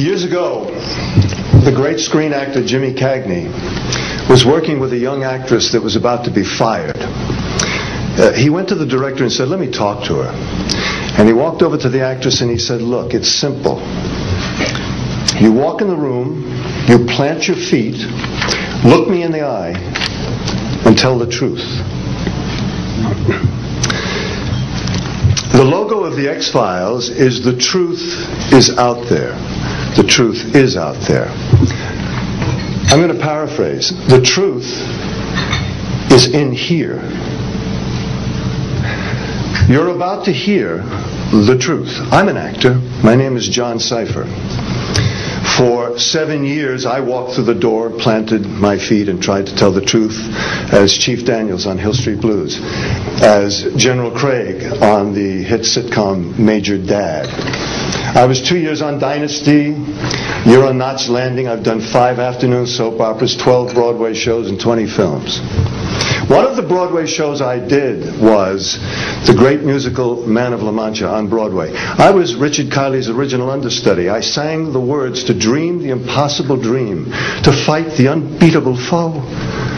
Years ago, the great screen actor Jimmy Cagney was working with a young actress that was about to be fired. He went to the director and said, "Let me talk to her." And he walked over to the actress and he said, "Look, it's simple. You walk in the room, you plant your feet, look me in the eye, and tell the truth." The logo of the X-Files is "The truth is out there." The truth is out there. I'm going to paraphrase. The truth is in here. You're about to hear the truth. I'm an actor. My name is John Cipher. For 7 years, I walked through the door, planted my feet, and tried to tell the truth as Chief Daniels on Hill Street Blues, as General Craig on the hit sitcom Major Dad. I was 2 years on Dynasty. You're on Knots Landing. I've done 5 afternoon soap operas, 12 Broadway shows, and 20 films. One of the Broadway shows I did was the great musical Man of La Mancha on Broadway. I was Richard Kiley's original understudy. I sang the words to dream the impossible dream, to fight the unbeatable foe,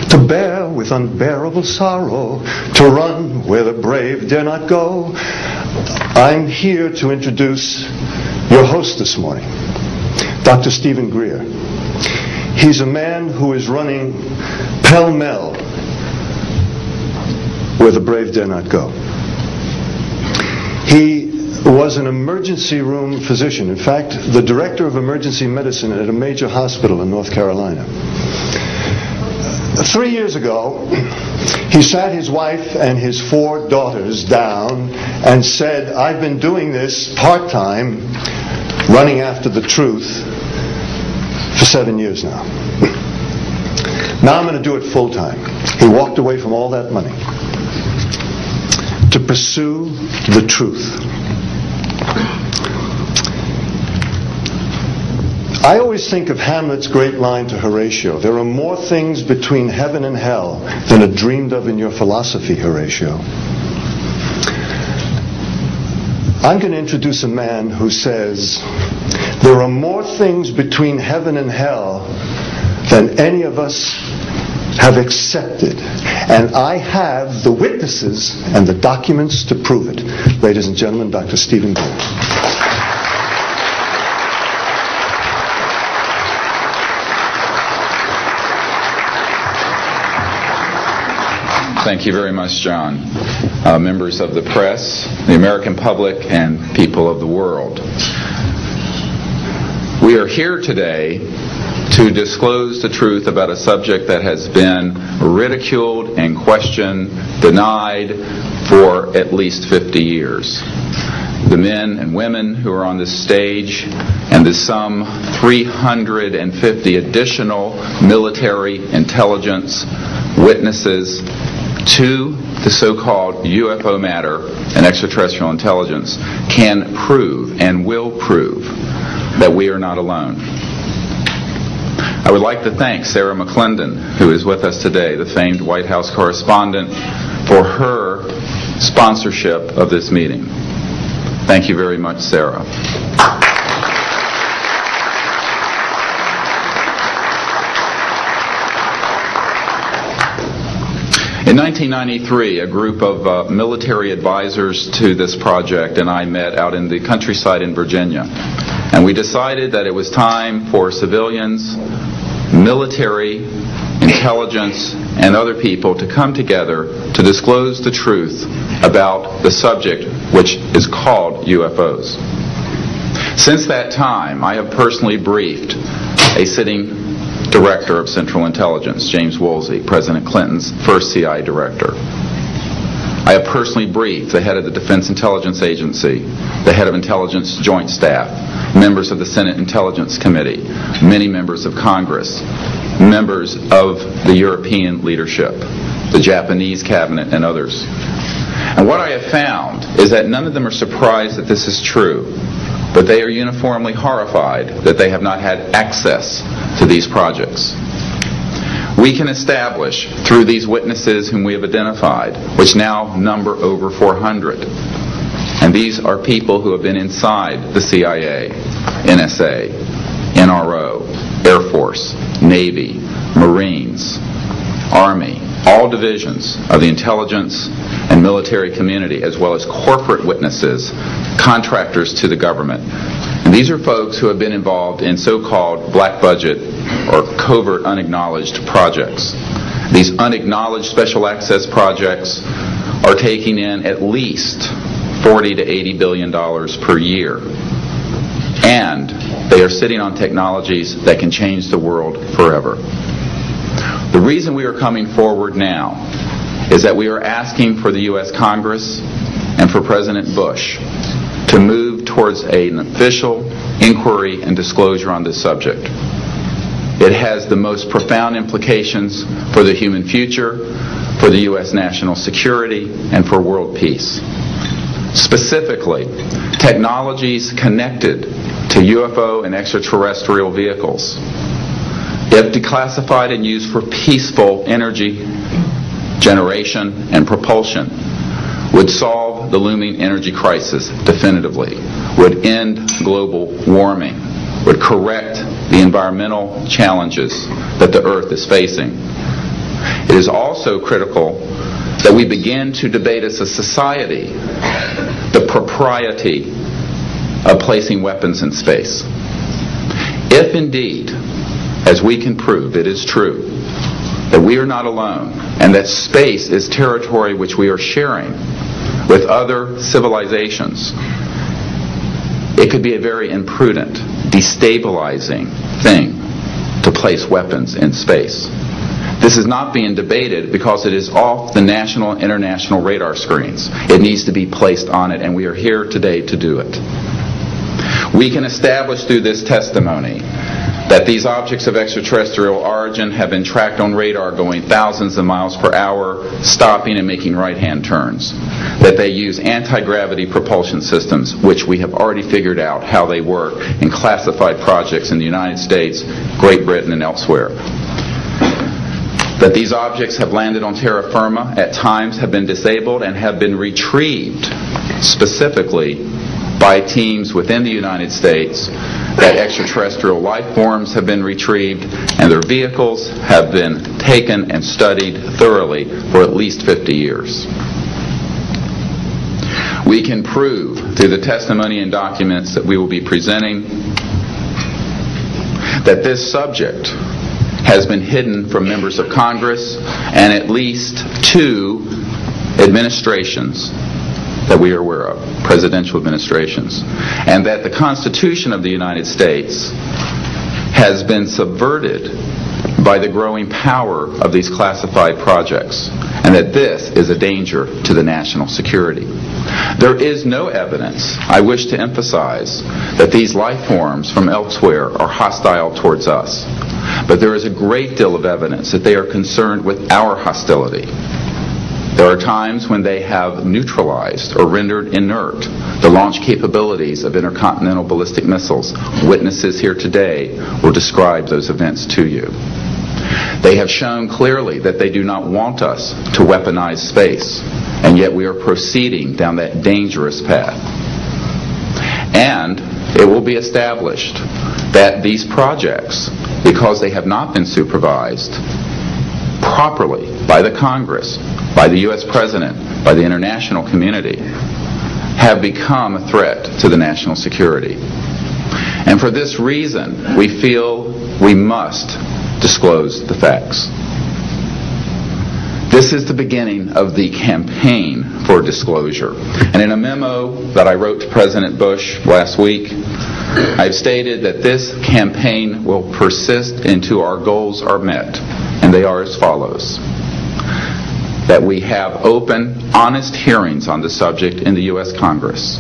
to bear with unbearable sorrow, to run where the brave dare not go. I'm here to introduce your host this morning, Dr. Stephen Greer. He's a man who is running pell-mell where the brave dare not go. He was an emergency room physician. In fact, the director of emergency medicine at a major hospital in North Carolina. 3 years ago, he sat his wife and his 4 daughters down and said, "I've been doing this part-time, running after the truth, for 7 years now. Now I'm going to do it full-time." He walked away from all that money to pursue the truth. I always think of Hamlet's great line to Horatio, "There are more things between heaven and hell than are dreamed of in your philosophy, Horatio." I'm going to introduce a man who says, there are more things between heaven and hell than any of us have accepted. And I have the witnesses and the documents to prove it. Ladies and gentlemen, Dr. Stephen Greer. Thank you very much, John. Members of the press, the American public, and people of the world. We are here today to disclose the truth about a subject that has been ridiculed and questioned, denied for at least 50 years. The men and women who are on this stage and the some 350 additional military intelligence witnesses to the so-called UFO matter and extraterrestrial intelligence can prove and will prove that we are not alone. I would like to thank Sarah McClendon, who is with us today, the famed White House correspondent, for her sponsorship of this meeting. Thank you very much, Sarah. In 1993, a group of military advisors to this project and I met out in the countryside in Virginia. And we decided that it was time for civilians, military, intelligence, and other people to come together to disclose the truth about the subject which is called UFOs. Since that time, I have personally briefed a sitting Director of Central Intelligence, James Woolsey, President Clinton's first CIA director. I have personally briefed the head of the Defense Intelligence Agency, the head of Intelligence Joint Staff, members of the Senate Intelligence Committee, many members of Congress, members of the European leadership, the Japanese cabinet, and others. And what I have found is that none of them are surprised that this is true, but they are uniformly horrified that they have not had access to these projects. We can establish through these witnesses whom we have identified, which now number over 400, and these are people who have been inside the CIA, NSA, Air Force, Navy, Marines, Army, all divisions of the intelligence and military community, as well as corporate witnesses, contractors to the government. And these are folks who have been involved in so-called black budget or covert unacknowledged projects. These unacknowledged special access projects are taking in at least $40 to $80 billion per year. And they are sitting on technologies that can change the world forever. The reason we are coming forward now is that we are asking for the U.S. Congress and for President Bush to move towards an official inquiry and disclosure on this subject. It has the most profound implications for the human future, for the U.S. national security, and for world peace. Specifically, technologies connected to UFO and extraterrestrial vehicles, if declassified and used for peaceful energy generation and propulsion, would solve the looming energy crisis definitively, would end global warming, would correct the environmental challenges that the Earth is facing. It is also critical that we begin to debate as a society the propriety of placing weapons in space. If indeed, as we can prove, it is true that we are not alone and that space is territory which we are sharing with other civilizations, it could be a very imprudent, destabilizing thing to place weapons in space. This is not being debated because it is off the national and international radar screens. It needs to be placed on it, and we are here today to do it. We can establish through this testimony that these objects of extraterrestrial origin have been tracked on radar going thousands of miles per hour, stopping and making right-hand turns. That they use anti-gravity propulsion systems, which we have already figured out how they work in classified projects in the United States, Great Britain, and elsewhere. That these objects have landed on terra firma, at times have been disabled, and have been retrieved specifically by teams within the United States, that extraterrestrial life forms have been retrieved and their vehicles have been taken and studied thoroughly for at least 50 years. We can prove through the testimony and documents that we will be presenting that this subject has been hidden from members of Congress and at least 2 administrations that we are aware of, presidential administrations, and that the Constitution of the United States has been subverted by the growing power of these classified projects, and that this is a danger to the national security. There is no evidence, I wish to emphasize, that these life forms from elsewhere are hostile towards us, but there is a great deal of evidence that they are concerned with our hostility. There are times when they have neutralized or rendered inert the launch capabilities of intercontinental ballistic missiles. Witnesses here today will describe those events to you. They have shown clearly that they do not want us to weaponize space, and yet we are proceeding down that dangerous path. And it will be established that these projects, because they have not been supervised properly by the Congress, by the U.S. President, by the international community, have become a threat to the national security. And for this reason, we feel we must disclose the facts. This is the beginning of the campaign for disclosure. And in a memo that I wrote to President Bush last week, I've stated that this campaign will persist until our goals are met. And they are as follows: that we have open, honest hearings on the subject in the U.S. Congress,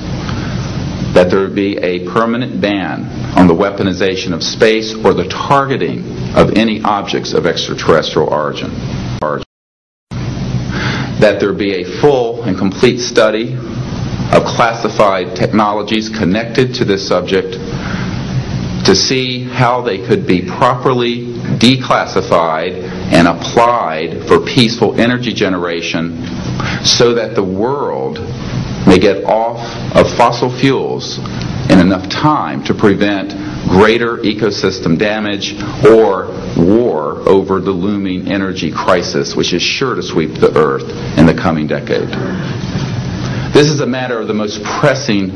that there be a permanent ban on the weaponization of space or the targeting of any objects of extraterrestrial origin, that there be a full and complete study of classified technologies connected to this subject to see how they could be properly declassified and applied for peaceful energy generation so that the world may get off of fossil fuels in enough time to prevent greater ecosystem damage, or war over the looming energy crisis, which is sure to sweep the earth in the coming decade. This is a matter of the most pressing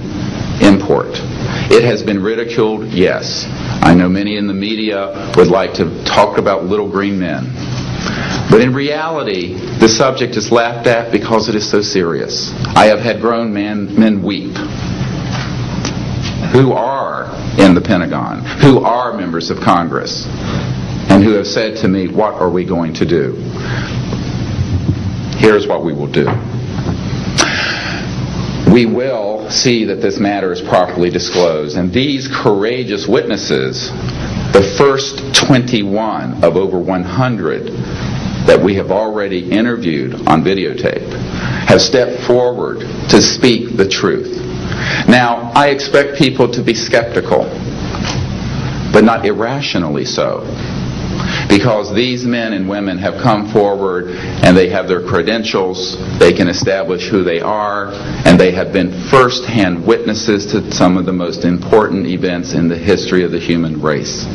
import. It has been ridiculed, yes. I know many in the media would like to talk about little green men. But in reality, the subject is laughed at because it is so serious. I have had grown men weep who are in the Pentagon, who are members of Congress, and who have said to me, what are we going to do? Here's what we will do. We will see that this matter is properly disclosed. And these courageous witnesses, the first 21 of over 100 that we have already interviewed on videotape, have stepped forward to speak the truth. Now, I expect people to be skeptical, but not irrationally so. Because these men and women have come forward and they have their credentials, they can establish who they are, and they have been first-hand witnesses to some of the most important events in the history of the human race.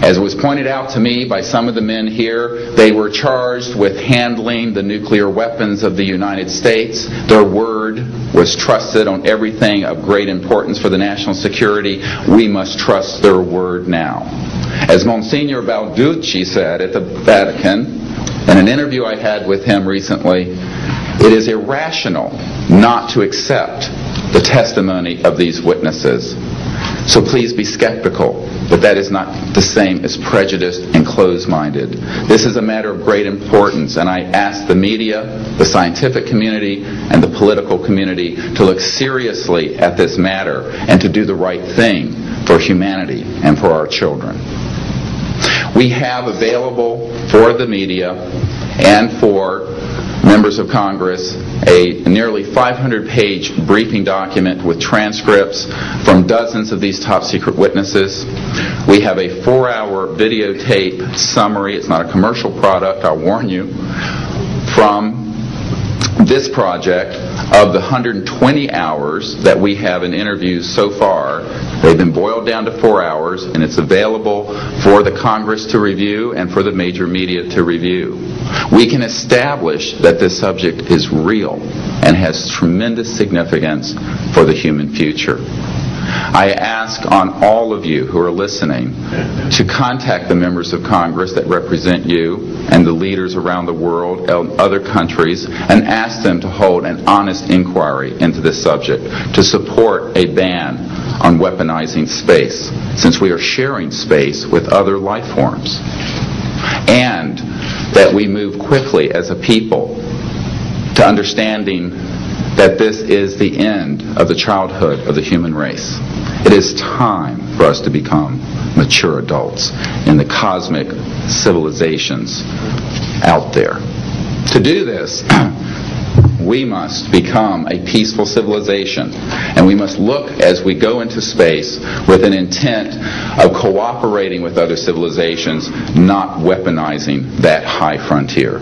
As was pointed out to me by some of the men here, they were charged with handling the nuclear weapons of the United States. Their word was trusted on everything of great importance for the national security. We must trust their word now. As Monsignor Balducci said at the Vatican, in an interview I had with him recently, it is irrational not to accept the testimony of these witnesses. So please be skeptical, but that is not the same as prejudiced and closed-minded. This is a matter of great importance, and I ask the media, the scientific community, and the political community to look seriously at this matter and to do the right thing for humanity and for our children. We have available for the media and for members of Congress a nearly 500-page briefing document with transcripts from dozens of these top-secret witnesses. We have a 4-hour videotape summary. It's not a commercial product, I'll warn you, from this project of the 120 hours that we have in interviews so far. They've been boiled down to 4 hours, and it's available for the Congress to review and for the major media to review. We can establish that this subject is real and has tremendous significance for the human future. I ask on all of you who are listening to contact the members of Congress that represent you and the leaders around the world and other countries and ask them to hold an honest inquiry into this subject, to support a ban on weaponizing space, since we are sharing space with other life forms. And that we move quickly as a people to understanding that this is the end of the childhood of the human race. It is time for us to become mature adults in the cosmic civilizations out there. To do this, we must become a peaceful civilization, and we must look as we go into space with an intent of cooperating with other civilizations, not weaponizing that high frontier.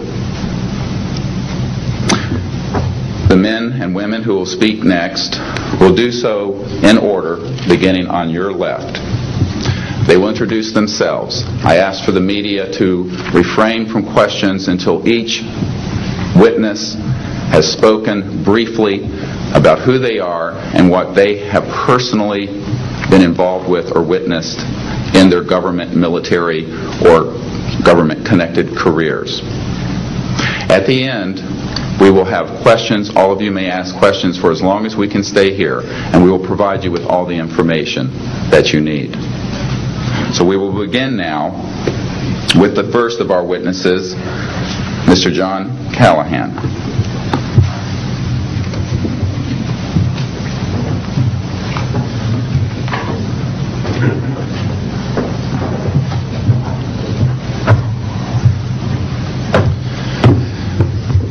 The men and women who will speak next will do so in order, beginning on your left. They will introduce themselves. I ask for the media to refrain from questions until each witness has spoken briefly about who they are and what they have personally been involved with or witnessed in their government, military, or government-connected careers. At the end, we will have questions. All of you may ask questions for as long as we can stay here, and we will provide you with all the information that you need. So we will begin now with the first of our witnesses, Mr. John Callahan.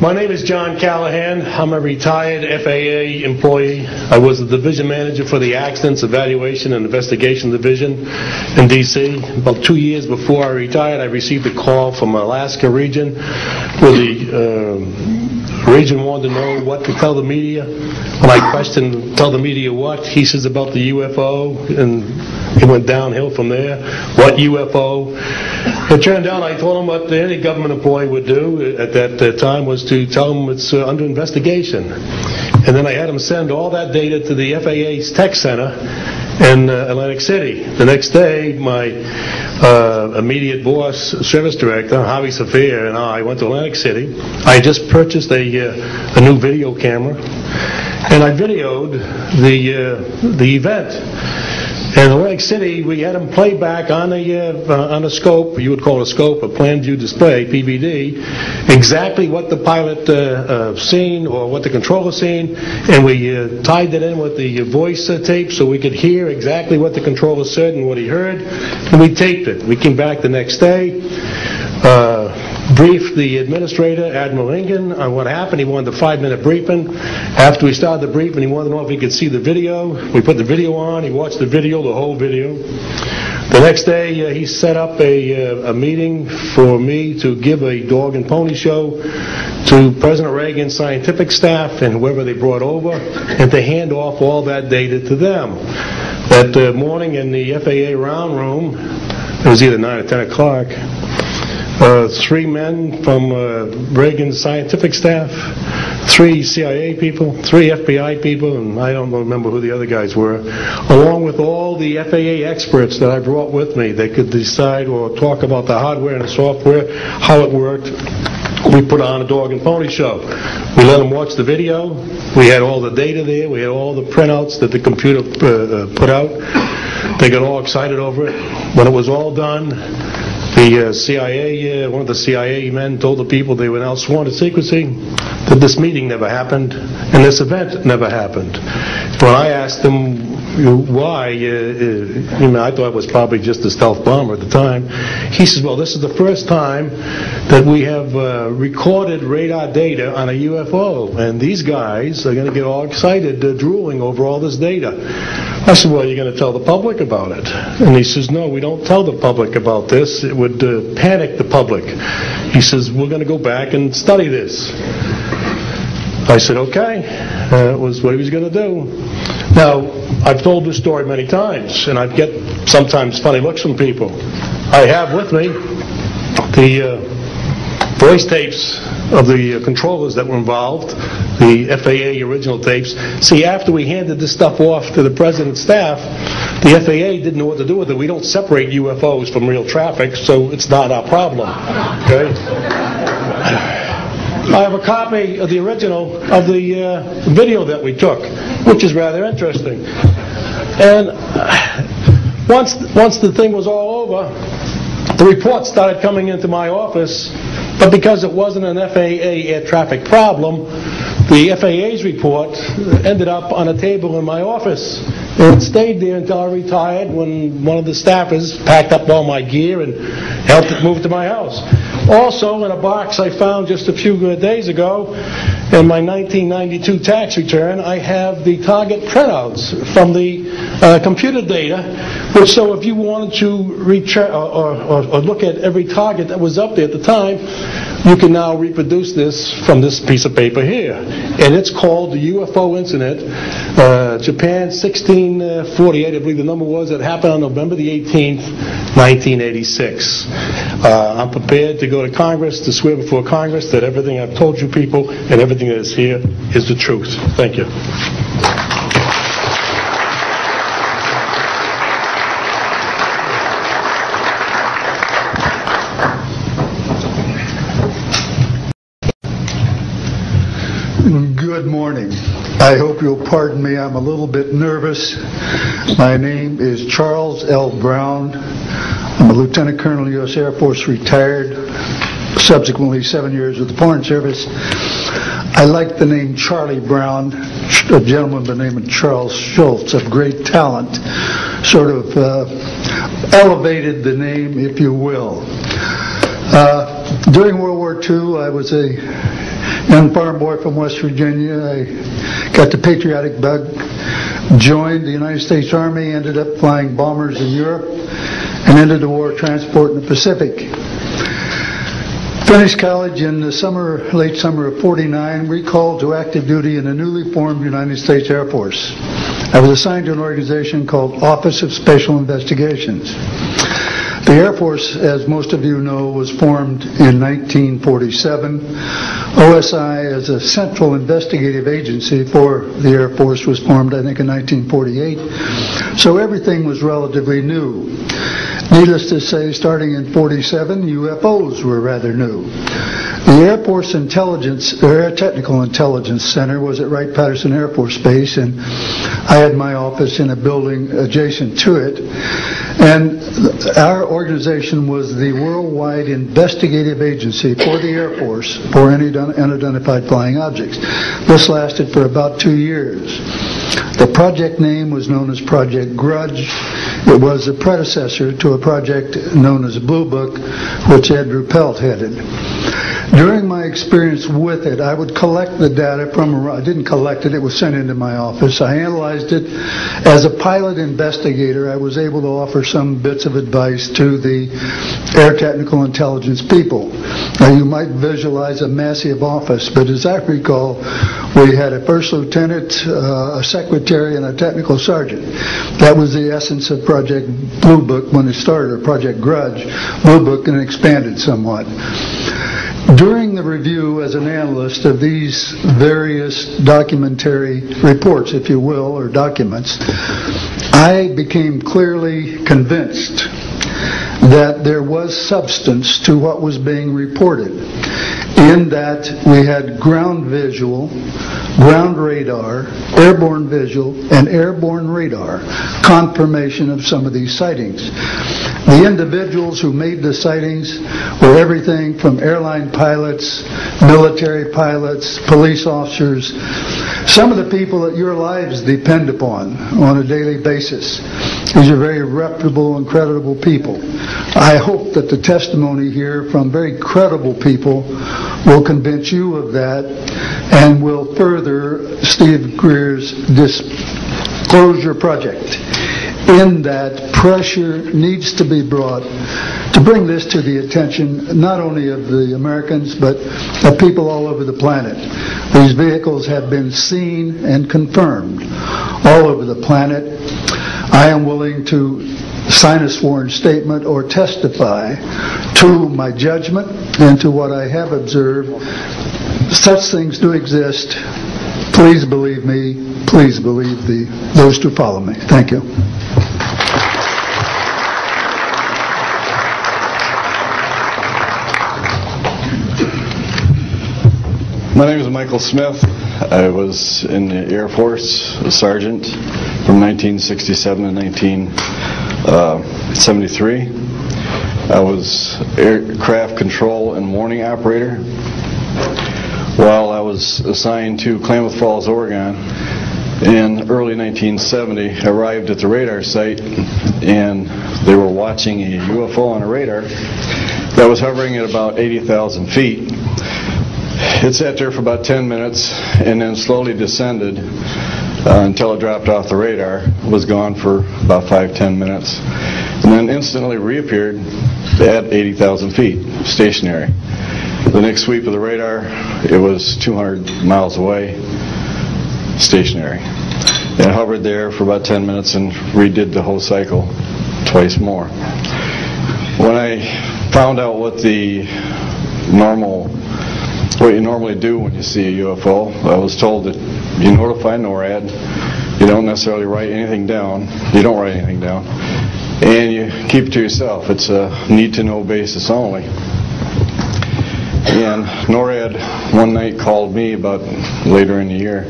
My name is John Callahan. I'm a retired FAA employee. I was the division manager for the Accidents Evaluation and Investigation Division in D.C. About 2 years before I retired, I received a call from Alaska region where the Region wanted to know what to tell the media. When I questioned, tell the media what, he says about the UFO, and it went downhill from there. What UFO? It turned out I told him what any government employee would do at that time was to tell him it's under investigation. And then I had him send all that data to the FAA's tech center in Atlantic City. The next day, my immediate boss, service director, Javi Safir, and I went to Atlantic City. I had just purchased a new video camera, and I videoed the event. In Atlantic City, we had them play back on a scope, you would call it a scope, a plan view display, PVD, exactly what the pilot seen or what the controller seen, and we tied that in with the voice tape so we could hear exactly what the controller said and what he heard, and we taped it. We came back the next day, briefed the administrator, Admiral Ingen, on what happened. He wanted a 5-minute briefing. After we started the briefing, he wanted to know if he could see the video. We put the video on. He watched the video, the whole video. The next day, he set up a meeting for me to give a dog and pony show to President Reagan's scientific staff and whoever they brought over, and to hand off all that data to them. That morning in the FAA round room, it was either 9 or 10 o'clock, 3 men from Reagan's scientific staff, 3 CIA people, 3 FBI people, and I don't remember who the other guys were, along with all the FAA experts that I brought with me. They could decide or talk about the hardware and the software, how it worked. We put on a dog and pony show. We let them watch the video. We had all the data there. We had all the printouts that the computer put out. They got all excited over it. When it was all done, the CIA, one of the CIA men told the people they were now sworn to secrecy, that this meeting never happened and this event never happened. When I asked them why, I thought it was probably just a stealth bomber at the time. He says, well, this is the first time that we have recorded radar data on a UFO, and these guys are going to get all excited, drooling over all this data. I said, well, you're going to tell the public about it? And he says, no, we don't tell the public about this. It would panic the public. He says, we're going to go back and study this. I said, okay. That was what he was going to do. Now, I've told this story many times, and I get sometimes funny looks from people. I have with me the voice tapes of the controllers that were involved, the FAA original tapes. See, after we handed this stuff off to the President's staff, the FAA didn't know what to do with it. We don't separate UFOs from real traffic, so it's not our problem. Okay? I have a copy of the original of the video that we took, which is rather interesting. And once the thing was all over, the reports started coming into my office, but because it wasn't an FAA air traffic problem, the FAA's report ended up on a table in my office. And it stayed there until I retired, when one of the staffers packed up all my gear and helped it move to my house. Also, in a box I found just a few days ago, in my 1992 tax return, I have the target printouts from the computer data, which, so if you wanted to or look at every target that was up there at the time, you can now reproduce this from this piece of paper here. And it's called the UFO Incident, Japan 1648, I believe the number was. It happened on November the 18th, 1986. I'm prepared to go to Congress, to swear before Congress that everything I've told you people and everything that is here is the truth. Thank you. Good morning. I hope you'll pardon me. I'm a little bit nervous. My name is Charles L. Brown. I'm a Lieutenant Colonel, U.S. Air Force, retired, subsequently 7 years with the Foreign Service. I like the name Charlie Brown, a gentleman by the name of Charles Schultz, of great talent, sort of elevated the name, if you will. During World War II, I was a young farm boy from West Virginia. I got the patriotic bug, joined the United States Army, ended up flying bombers in Europe, and ended the war transport in the Pacific. Finished college in the late summer of '49, recalled to active duty in the newly formed United States Air Force. I was assigned to an organization called Office of Special Investigations. The Air Force, as most of you know, was formed in 1947. OSI, as a central investigative agency for the Air Force, was formed, I think, in 1948. So everything was relatively new. Needless to say, starting in '47, UFOs were rather new. The Air Force Air Technical Intelligence Center was at Wright-Patterson Air Force Base, and I had my office in a building adjacent to it. And our organization was the worldwide investigative agency for the Air Force for any unidentified flying objects. This lasted for about 2 years. The project name was known as Project Grudge. It was a predecessor to a project known as Blue Book, which Ed Ruppelt headed. During my experience with it, I would collect the data I didn't collect it, it was sent into my office. I analyzed it. As a pilot investigator, I was able to offer some bits of advice to the Air Technical Intelligence people. Now, you might visualize a massive office, but as I recall, we had a first lieutenant, a secretary, and a technical sergeant. That was the essence of Project Blue Book when it started, or Project Grudge. Blue Book, and expanded somewhat. During the review as an analyst of these various documentary reports, if you will, or documents, I became clearly convinced that there was substance to what was being reported, in that we had ground visual, ground radar, airborne visual, and airborne radar confirmation of some of these sightings. The individuals who made the sightings were everything from airline pilots, military pilots, police officers, some of the people that your lives depend upon on a daily basis. These are very reputable and credible people. I hope that the testimony here from very credible people will convince you of that and will further Steve Greer's disclosure project, in that pressure needs to be brought to bring this to the attention not only of the Americans but of people all over the planet. These vehicles have been seen and confirmed all over the planet. I am willing to sign a sworn statement or testify to my judgment and to what I have observed. Such things do exist. Please believe me. Please believe those who follow me. Thank you. My name is Michael Smith. I was in the Air Force, a sergeant, from 1967 to 1973. I was aircraft control and warning operator. While I was assigned to Klamath Falls, Oregon, in early 1970, I arrived at the radar site, and they were watching a UFO on a radar that was hovering at about 80,000 feet. It sat there for about 10 minutes and then slowly descended until it dropped off the radar. It was gone for about 5-10 minutes, and then instantly reappeared at 80,000 feet, stationary. The next sweep of the radar, it was 200 miles away, stationary. It hovered there for about 10 minutes and redid the whole cycle twice more. When I found out what you normally do when you see a UFO, I was told that you notify NORAD, you don't necessarily write anything down, you don't write anything down, and you keep it to yourself. It's a need-to-know basis only. And NORAD one night called me about later in the year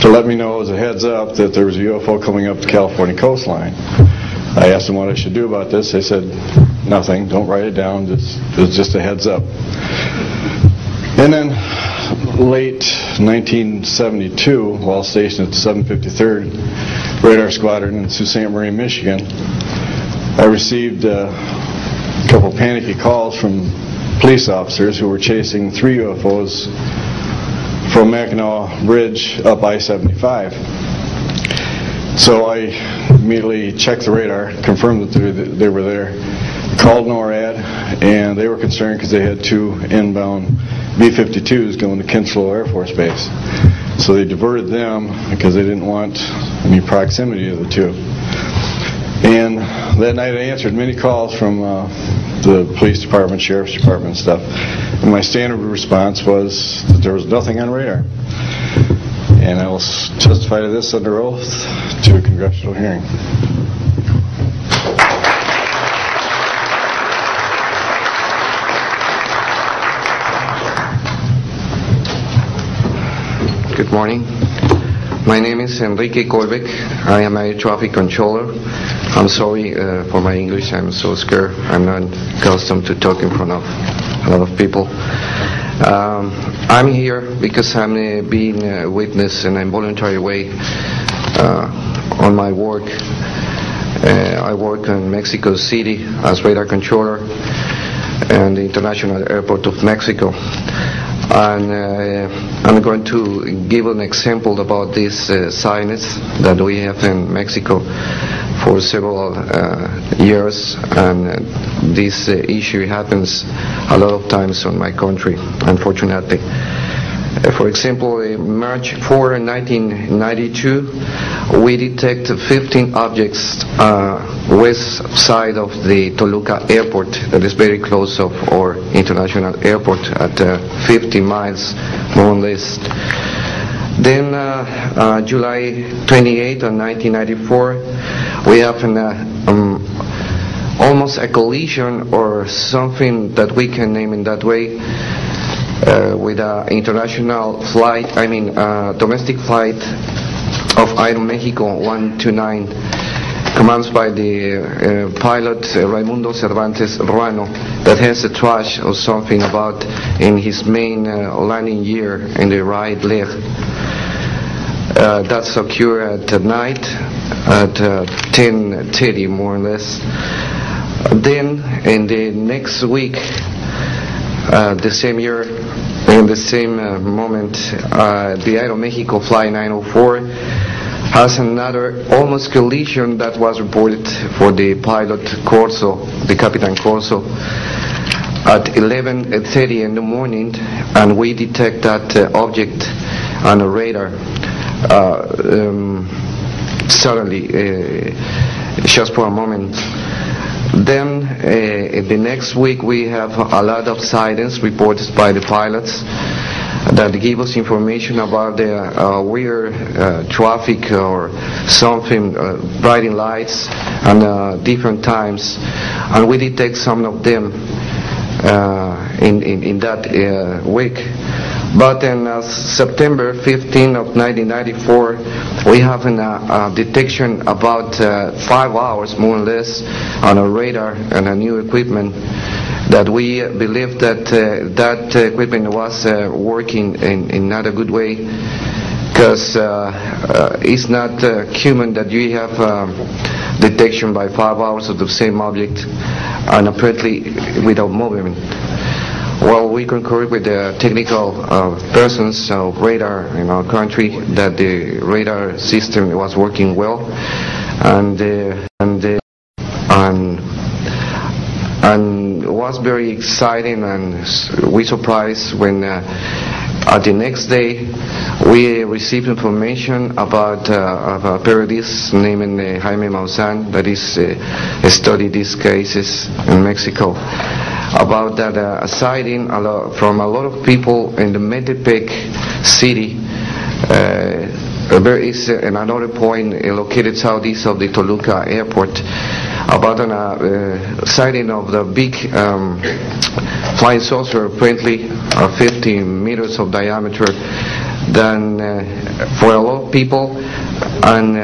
to let me know as a heads up that there was a UFO coming up the California coastline. I asked them what I should do about this. They said, nothing, don't write it down, it's just a heads up. And then late 1972, while stationed at the 753rd Radar Squadron in Sault Ste. Marie, Michigan, I received a couple panicky calls from police officers who were chasing 3 UFOs from Mackinac Bridge up I-75. So I immediately checked the radar, confirmed that they were there, called NORAD, and they were concerned because they had 2 inbound B-52s going to Kinslow Air Force Base. So they diverted them because they didn't want any proximity of the 2. And that night I answered many calls from the police department, sheriff's department and stuff. And my standard response was that there was nothing on radar. And I will testify to this under oath to a congressional hearing. Good morning. My name is Enrique Colbeck. I am a air traffic controller. I'm sorry for my English. I'm so scared. I'm not accustomed to talk in front of a lot of people. I'm here because I'm being a witness in a voluntary way on my work. I work in Mexico City as radar controller and the International Airport of Mexico. And I'm going to give an example about this signs that we have in Mexico for several years, and this issue happens a lot of times in my country, unfortunately. For example, March 4, 1992, we detect 15 objects west side of the Toluca airport, that is very close of our international airport at 50 miles more or less. Then July 28 of 1994, we have almost a collision or something that we can name in that way with an international flight, domestic flight of Aeromexico 129, commanded by the pilot Raimundo Cervantes Ruano, that has a trash or something about in his main landing gear in the right leg. That's occurred at night at 10:30 more or less. Then in the next week, the same year, in the same moment, the Aeromexico Flight 904 has another almost collision that was reported for the pilot Corso, the Capitan Corso, at 11:30 in the morning, and we detect that object on a radar suddenly, just for a moment. Then the next week we have a lot of sightings reported by the pilots that give us information about the weird traffic or something, bright lights and different times, and we detect some of them in that week. But in September 15 of 1994, we have a detection about 5 hours more or less on a radar and a new equipment that we believe that that equipment was working in not a good way, because it's not human that you have detection by 5 hours of the same object and apparently without movement. Well, we concur with the technical persons of radar in our country that the radar system was working well, and was very exciting, and we surprised when at the next day we received information about a periodist named Jaime Maussan that is studied these cases in Mexico, about that a sighting from a lot of people in the Metepec city. There is another point located southeast of the Toluca airport, about a sighting of the big flying saucer, apparently 50 meters of diameter, than for a lot of people, and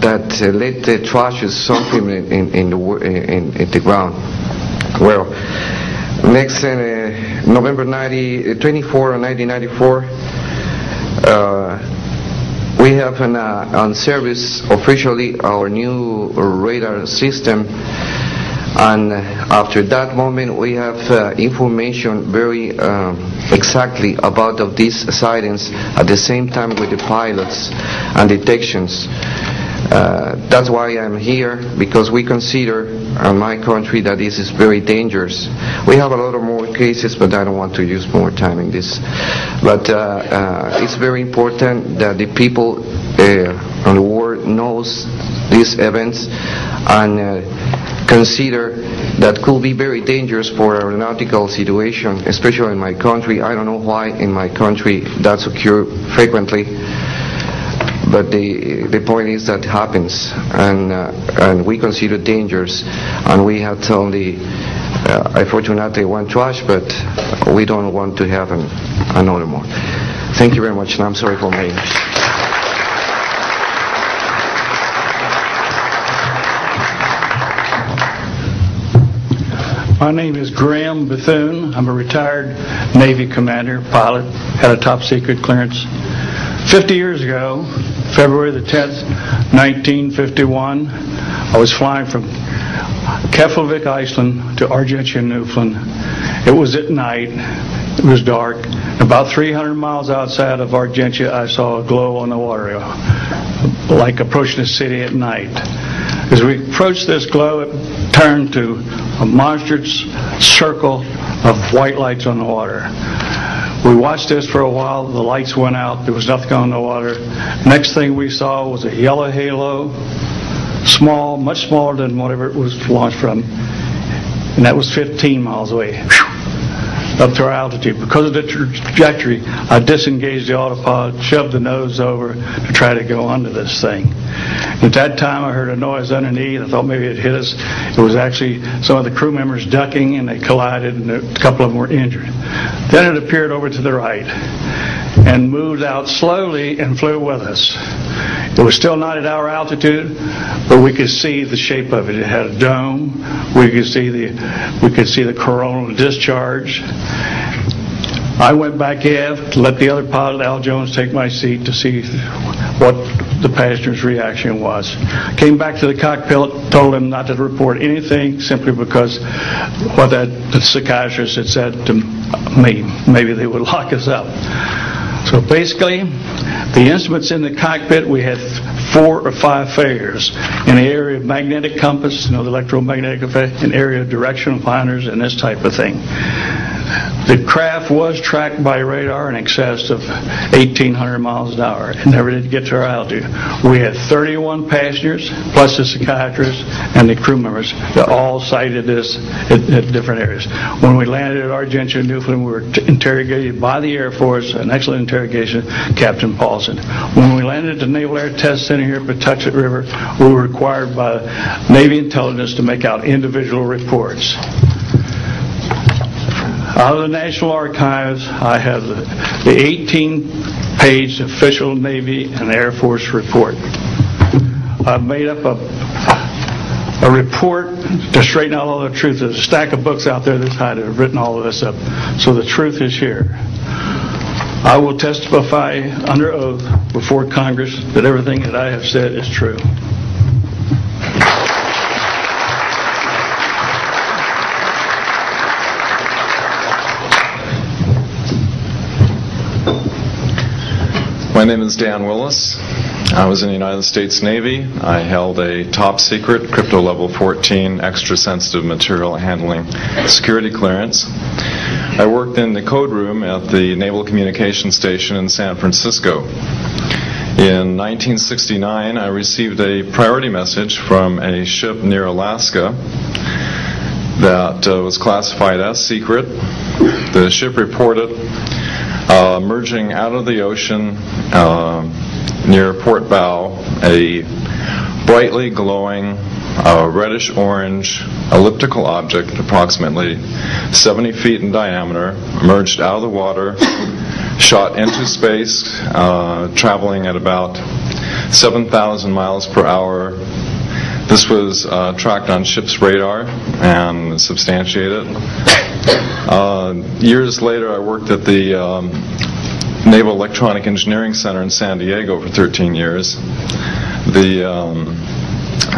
that let the trash is something in the ground. Well, next November 24, 1994, we have on service officially our new radar system, and after that moment we have information very exactly about of these sightings at the same time with the pilots and detections. That's why I'm here, because we consider in my country that this is very dangerous. We have a lot of more cases, but I don't want to use more time in this. But it's very important that the people on the world knows these events and consider that could be very dangerous for aeronautical situation, especially in my country. I don't know why in my country that's occur frequently, but the point is that happens, and we consider dangerous, and we have only, unfortunately, one trash, but we don't want to have another more. Thank you very much, and I'm sorry for my English. My name is Graham Bethune. I'm a retired Navy commander, pilot, had a top secret clearance. 50 years ago, February the 10th, 1951, I was flying from Keflavik, Iceland to Argentia, Newfoundland. It was at night. It was dark. About 300 miles outside of Argentia, I saw a glow on the water, like approaching the city at night. As we approached this glow, it turned to a monstrous circle of white lights on the water. We watched this for a while. The lights went out. There was nothing on the water. Next thing we saw was a yellow halo, small, much smaller than whatever it was launched from, and that was 15 miles away, up to our altitude. Because of the trajectory, I disengaged the autopilot, shoved the nose over to try to go under this thing. At that time, I heard a noise underneath. I thought maybe it hit us. It was actually some of the crew members ducking, and they collided, and a couple of them were injured. Then it appeared over to the right and moved out slowly and flew with us. It was still not at our altitude, but we could see the shape of it. It had a dome. We could see the coronal discharge. I went back aft to let the other pilot, Al Jones, take my seat to see what the passenger's reaction was. Came back to the cockpit, told him not to report anything, simply because what the psychiatrist had said to me, maybe they would lock us up. So basically, the instruments in the cockpit, we had 4 or 5 failures. In the area of magnetic compass, the electromagnetic effect, in area of directional finders, and this type of thing. The craft was tracked by radar in excess of 1,800 miles an hour. It never did get to our altitude. We had 31 passengers, plus the psychiatrist and the crew members, that all cited this at different areas. When we landed at Argentia, Newfoundland, we were interrogated by the Air Force, an excellent interrogation, Captain Paulson. When we landed at the Naval Air Test Center here at Patuxent River, we were required by Navy intelligence to make out individual reports. Out of the National Archives, I have the 18-page official Navy and Air Force report. I've made up a report to straighten out all the truth. There's a stack of books out there this high that have written all of this up. So the truth is here. I will testify under oath before Congress that everything that I have said is true. My name is Dan Willis. I was in the United States Navy. I held a top secret crypto level 14 extra sensitive material handling security clearance. I worked in the code room at the Naval Communications Station in San Francisco. In 1969, I received a priority message from a ship near Alaska that was classified as secret. The ship reported emerging out of the ocean near port bow, a brightly glowing reddish-orange elliptical object approximately 70 feet in diameter emerged out of the water, shot into space, traveling at about 7,000 miles per hour. This was tracked on ship's radar and substantiated. Years later, I worked at the Naval Electronic Engineering Center in San Diego for 13 years. The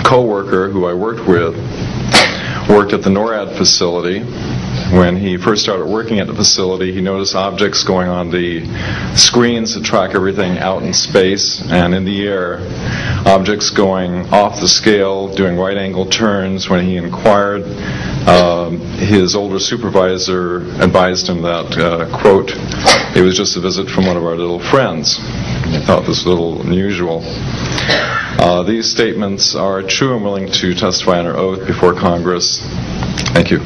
co-worker who I worked with worked at the NORAD facility, when he first started working at the facility, he noticed objects going on the screens that track everything out in space and in the air, objects going off the scale, doing right-angle turns. When he inquired, his older supervisor advised him that, quote, it was just a visit from one of our little friends. He thought this was a little unusual. These statements are true. I'm willing to testify under oath before Congress. Thank you.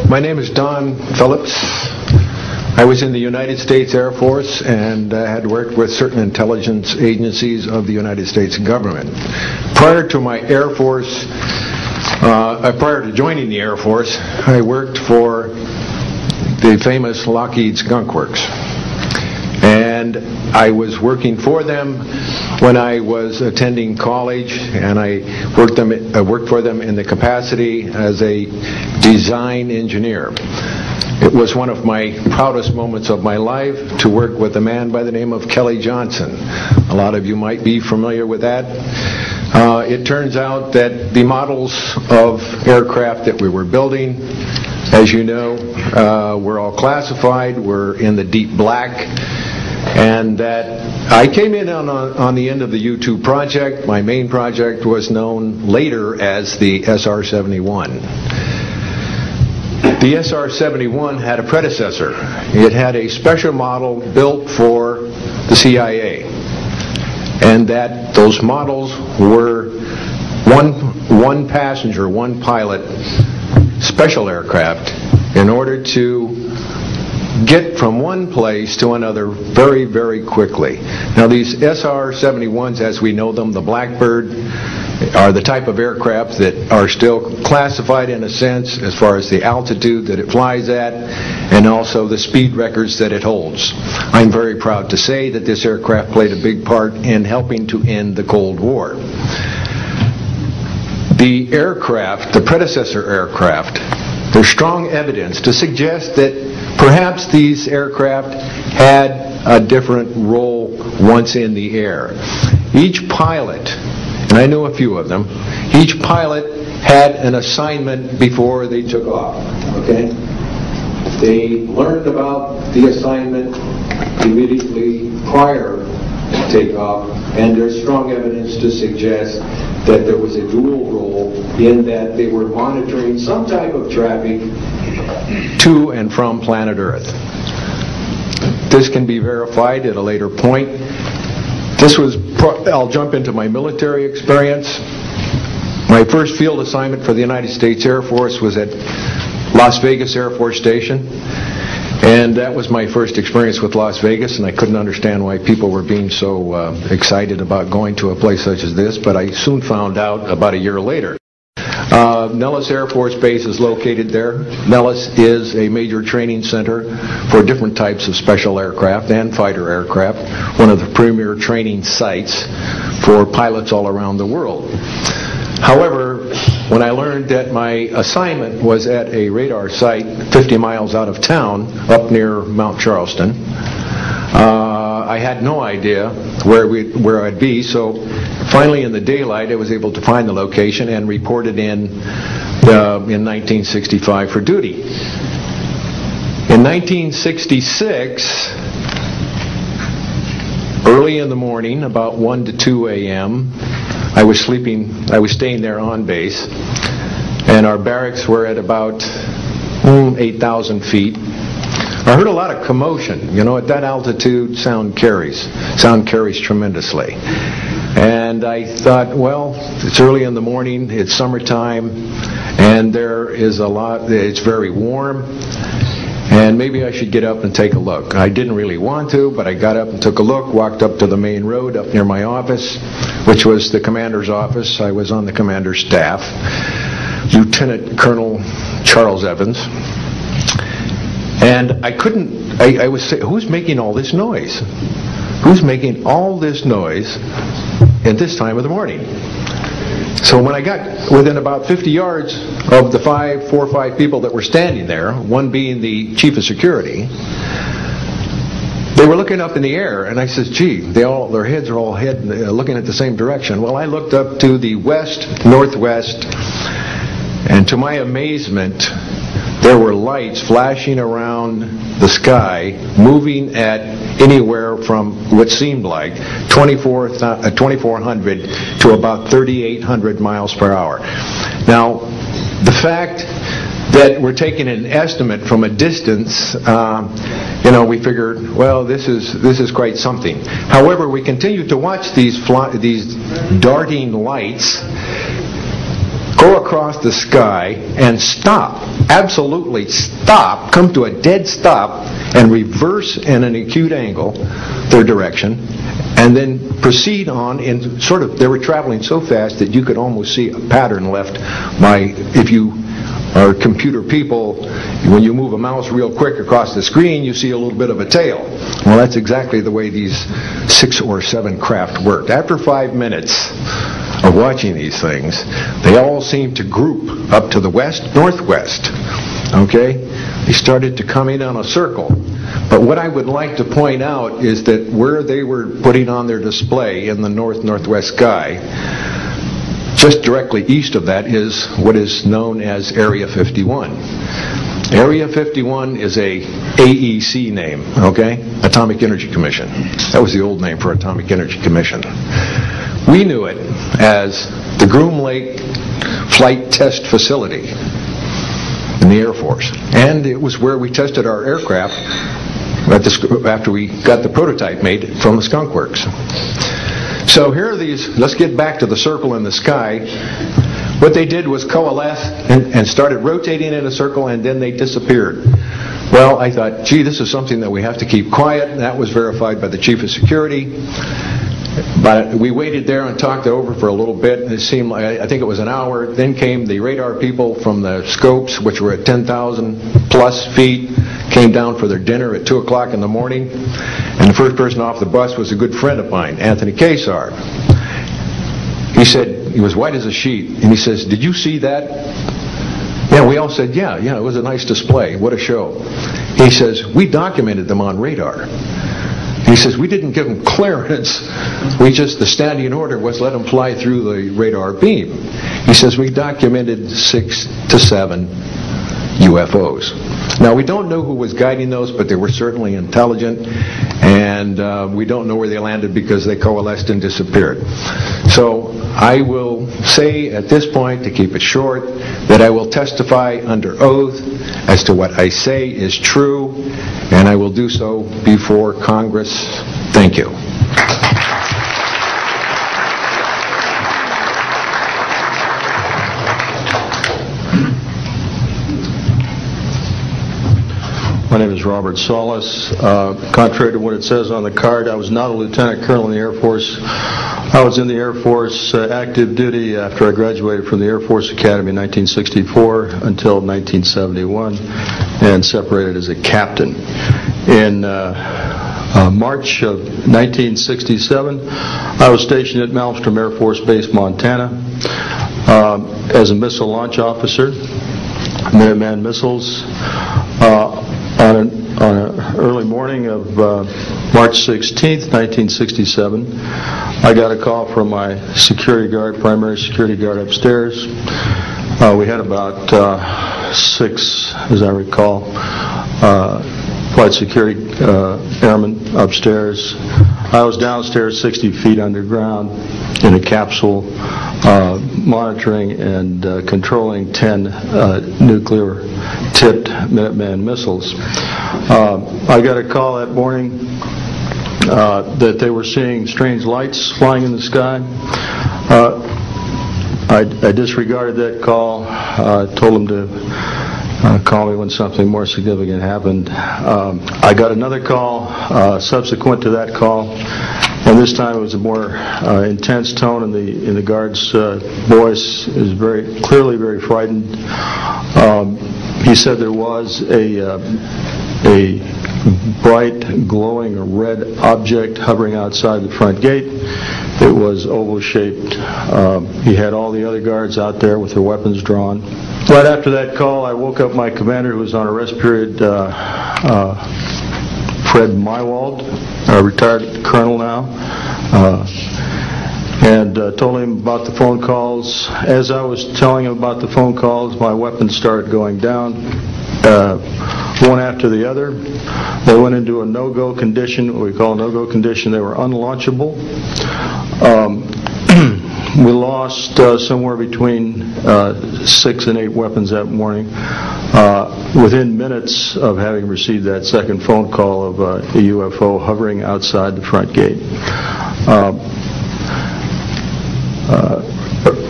My name is Don Phillips. I was in the United States Air Force and had worked with certain intelligence agencies of the United States government. Prior to my Air Force, prior to joining the Air Force, I worked for the famous Lockheed Skunk Works. And I was working for them when I was attending college, and I worked for them in the capacity as a design engineer. It was one of my proudest moments of my life to work with a man by the name of Kelly Johnson. A lot of you might be familiar with that. It turns out that the models of aircraft that we were building, as you know, were all classified, were in the deep black, and that I came in on the end of the U-2 project. My main project was known later as the SR-71. The SR-71 had a predecessor. It had a special model built for the CIA, and that those models were one passenger, one pilot special aircraft in order to get from one place to another very, very quickly. Now these SR-71s, as we know them, the Blackbird, are the type of aircraft that are still classified in a sense as far as the altitude that it flies at and also the speed records that it holds. I'm very proud to say that this aircraft played a big part in helping to end the Cold War. The aircraft, the predecessor aircraft, there's strong evidence to suggest that perhaps these aircraft had a different role once in the air. Each pilot, and I know a few of them, each pilot had an assignment before they took off. Okay? They learned about the assignment immediately prior to takeoff, and there's strong evidence to suggest that there was a dual role in that they were monitoring some type of traffic to and from planet Earth. This can be verified at a later point. I'll jump into my military experience. My first field assignment for the United States Air Force was at Las Vegas Air Force Station. And that was my first experience with Las Vegas, and I couldn't understand why people were being so excited about going to a place such as this, but I soon found out about a year later. Nellis Air Force Base is located there. Nellis is a major training center for different types of special aircraft and fighter aircraft, one of the premier training sites for pilots all around the world. However, when I learned that my assignment was at a radar site 50 miles out of town, up near Mount Charleston, I had no idea where I'd be, so finally in the daylight I was able to find the location and reported in 1965 for duty. In 1966, early in the morning, about 1 to 2 a.m., I was staying there on base, and our barracks were at about 8,000 feet. I heard a lot of commotion. You know, at that altitude, sound carries tremendously. And I thought, well, it's early in the morning, it's summertime, and it's very warm, and maybe I should get up and take a look. I didn't really want to, but I got up and took a look, walked up to the main road up near my office, which was the commander's office. I was on the commander's staff, Lieutenant Colonel Charles Evans. And I was saying, who's making all this noise? Who's making all this noise at this time of the morning? So when I got within about 50 yards of the 4 or 5 people that were standing there, one being the chief of security, they were looking up in the air, and I says, gee, their heads are all looking at the same direction. Well, I looked up to the west, northwest, and to my amazement, there were lights flashing around the sky, moving at anywhere from what seemed like 2,400 to about 3,800 miles per hour. Now, the fact that we're taking an estimate from a distance, we figured, well, this is quite something. However, we continued to watch these darting lights go across the sky and stop, absolutely stop, come to a dead stop, and reverse in an acute angle their direction, and then proceed on in they were traveling so fast that you could almost see a pattern left by, if you are computer people, when you move a mouse real quick across the screen, you see a little bit of a tail. Well, that's exactly the way these 6 or 7 craft worked. After 5 minutes of watching these things, they all seemed to group up to the west, northwest. Okay? They started to come in on a circle. But what I would like to point out is that where they were putting on their display in the northwest sky, just directly east of that is what is known as Area 51. Area 51 is a AEC name, okay? Atomic Energy Commission. That was the old name for Atomic Energy Commission. We knew it as the Groom Lake Flight Test Facility in the Air Force. And it was where we tested our aircraft after we got the prototype made from the Skunk Works. So here are these, let's get back to the circle in the sky. What they did was coalesce and started rotating in a circle, and then they disappeared. Well, I thought, gee, this is something that we have to keep quiet, and that was verified by the Chief of Security. But we waited there and talked it over for a little bit, and it seemed like, I think it was an hour. Then came the radar people from the scopes, which were at 10,000 plus feet, came down for their dinner at 2 o'clock in the morning. And the first person off the bus was a good friend of mine, Anthony Kesar. He said, he was white as a sheet, and he says, did you see that? Yeah, we all said, yeah, it was a nice display. What a show. He says, we documented them on radar. He says, we didn't give them clearance. The standing order was let them fly through the radar beam. He says, we documented 6 to 7 UFOs. Now, we don't know who was guiding those, but they were certainly intelligent, and we don't know where they landed because they coalesced and disappeared. So I will say at this point, to keep it short, that I will testify under oath as to what I say is true, and I will do so before Congress. Thank you. My name is Robert Solis. Contrary to what it says on the card, I was not a lieutenant colonel in the Air Force. I was in the Air Force active duty after I graduated from the Air Force Academy in 1964 until 1971 and separated as a captain. In March of 1967, I was stationed at Malmstrom Air Force Base, Montana, as a missile launch officer, Minuteman missiles. On an early morning of March 16th, 1967, I got a call from my primary security guard upstairs. We had about 6, as I recall, flight security airmen upstairs. I was downstairs 60 feet underground in a capsule, monitoring and controlling 10 nuclear-tipped Minuteman missiles. I got a call that morning that they were seeing strange lights flying in the sky. I disregarded that call. I told them to call me when something more significant happened. I got another call subsequent to that call, and this time it was a more intense tone, and the guard's voice is very clearly very frightened. He said there was a bright, glowing red object hovering outside the front gate. It was oval-shaped. He had all the other guards out there with their weapons drawn. Right after that call, I woke up my commander, who was on a rest period Fred Mywald, a retired colonel now, and told him about the phone calls. As I was telling him about the phone calls, my weapons started going down, one after the other. They went into a no-go condition, what we call a no-go condition. They were unlaunchable. We lost somewhere between 6 and 8 weapons that morning within minutes of having received that second phone call of a UFO hovering outside the front gate.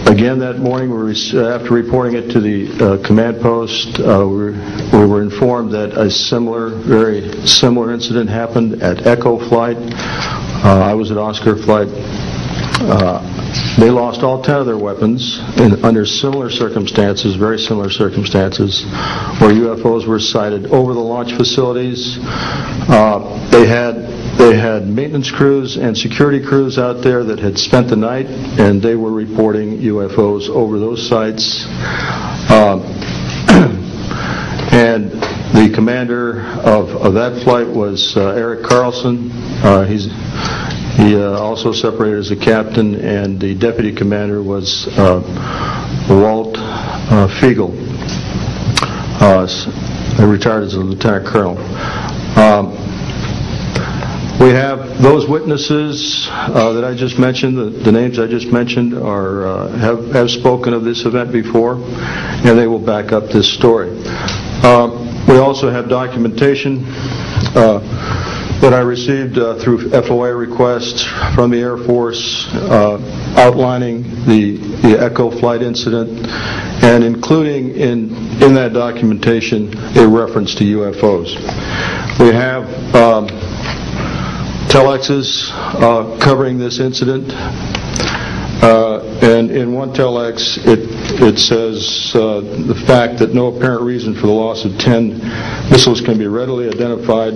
Again that morning, after reporting it to the command post, we were informed that a very similar incident happened at Echo Flight. I was at Oscar Flight. They lost all 10 of their weapons under similar circumstances, very similar circumstances, where UFOs were sighted over the launch facilities. They had maintenance crews and security crews out there that had spent the night, and they were reporting UFOs over those sites. And the commander of that flight was Eric Carlson. He also separated as a captain, and the deputy commander was Walt Fiegel. He retired as a lieutenant colonel. We have those witnesses that I just mentioned. The names I just mentioned have spoken of this event before, and they will back up this story. We also have documentation that I received through FOA requests from the Air Force outlining the Echo Flight incident, and including in that documentation a reference to UFOs. We have telexes covering this incident, and in one telex it says the fact that no apparent reason for the loss of 10 missiles can be readily identified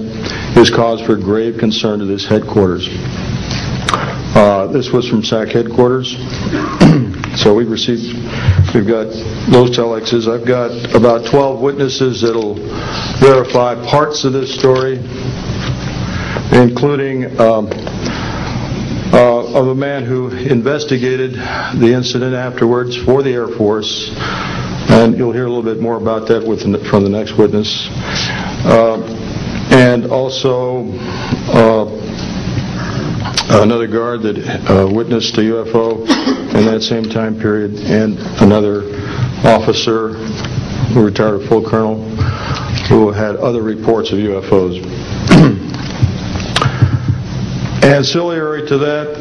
is cause for grave concern to this headquarters. This was from SAC headquarters. So we've got those telexes. I've got about 12 witnesses that'll verify parts of this story, including of a man who investigated the incident afterwards for the Air Force, and you'll hear a little bit more about that from the next witness. And also another guard that witnessed a UFO in that same time period, and another officer who retired a full colonel who had other reports of UFOs. Ancillary to that,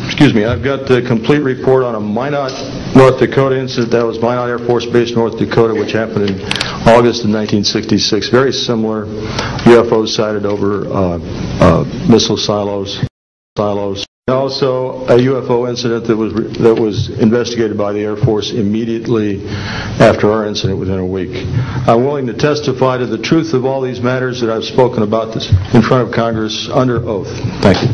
excuse me, I've got the complete report on a Minot, North Dakota incident. That was Minot Air Force Base, North Dakota, which happened in August of 1966. Very similar, UFOs sighted over missile silos. Also, a UFO incident that was investigated by the Air Force immediately after our incident, within a week. I'm willing to testify to the truth of all these matters that I've spoken about this in front of Congress under oath. Thank you.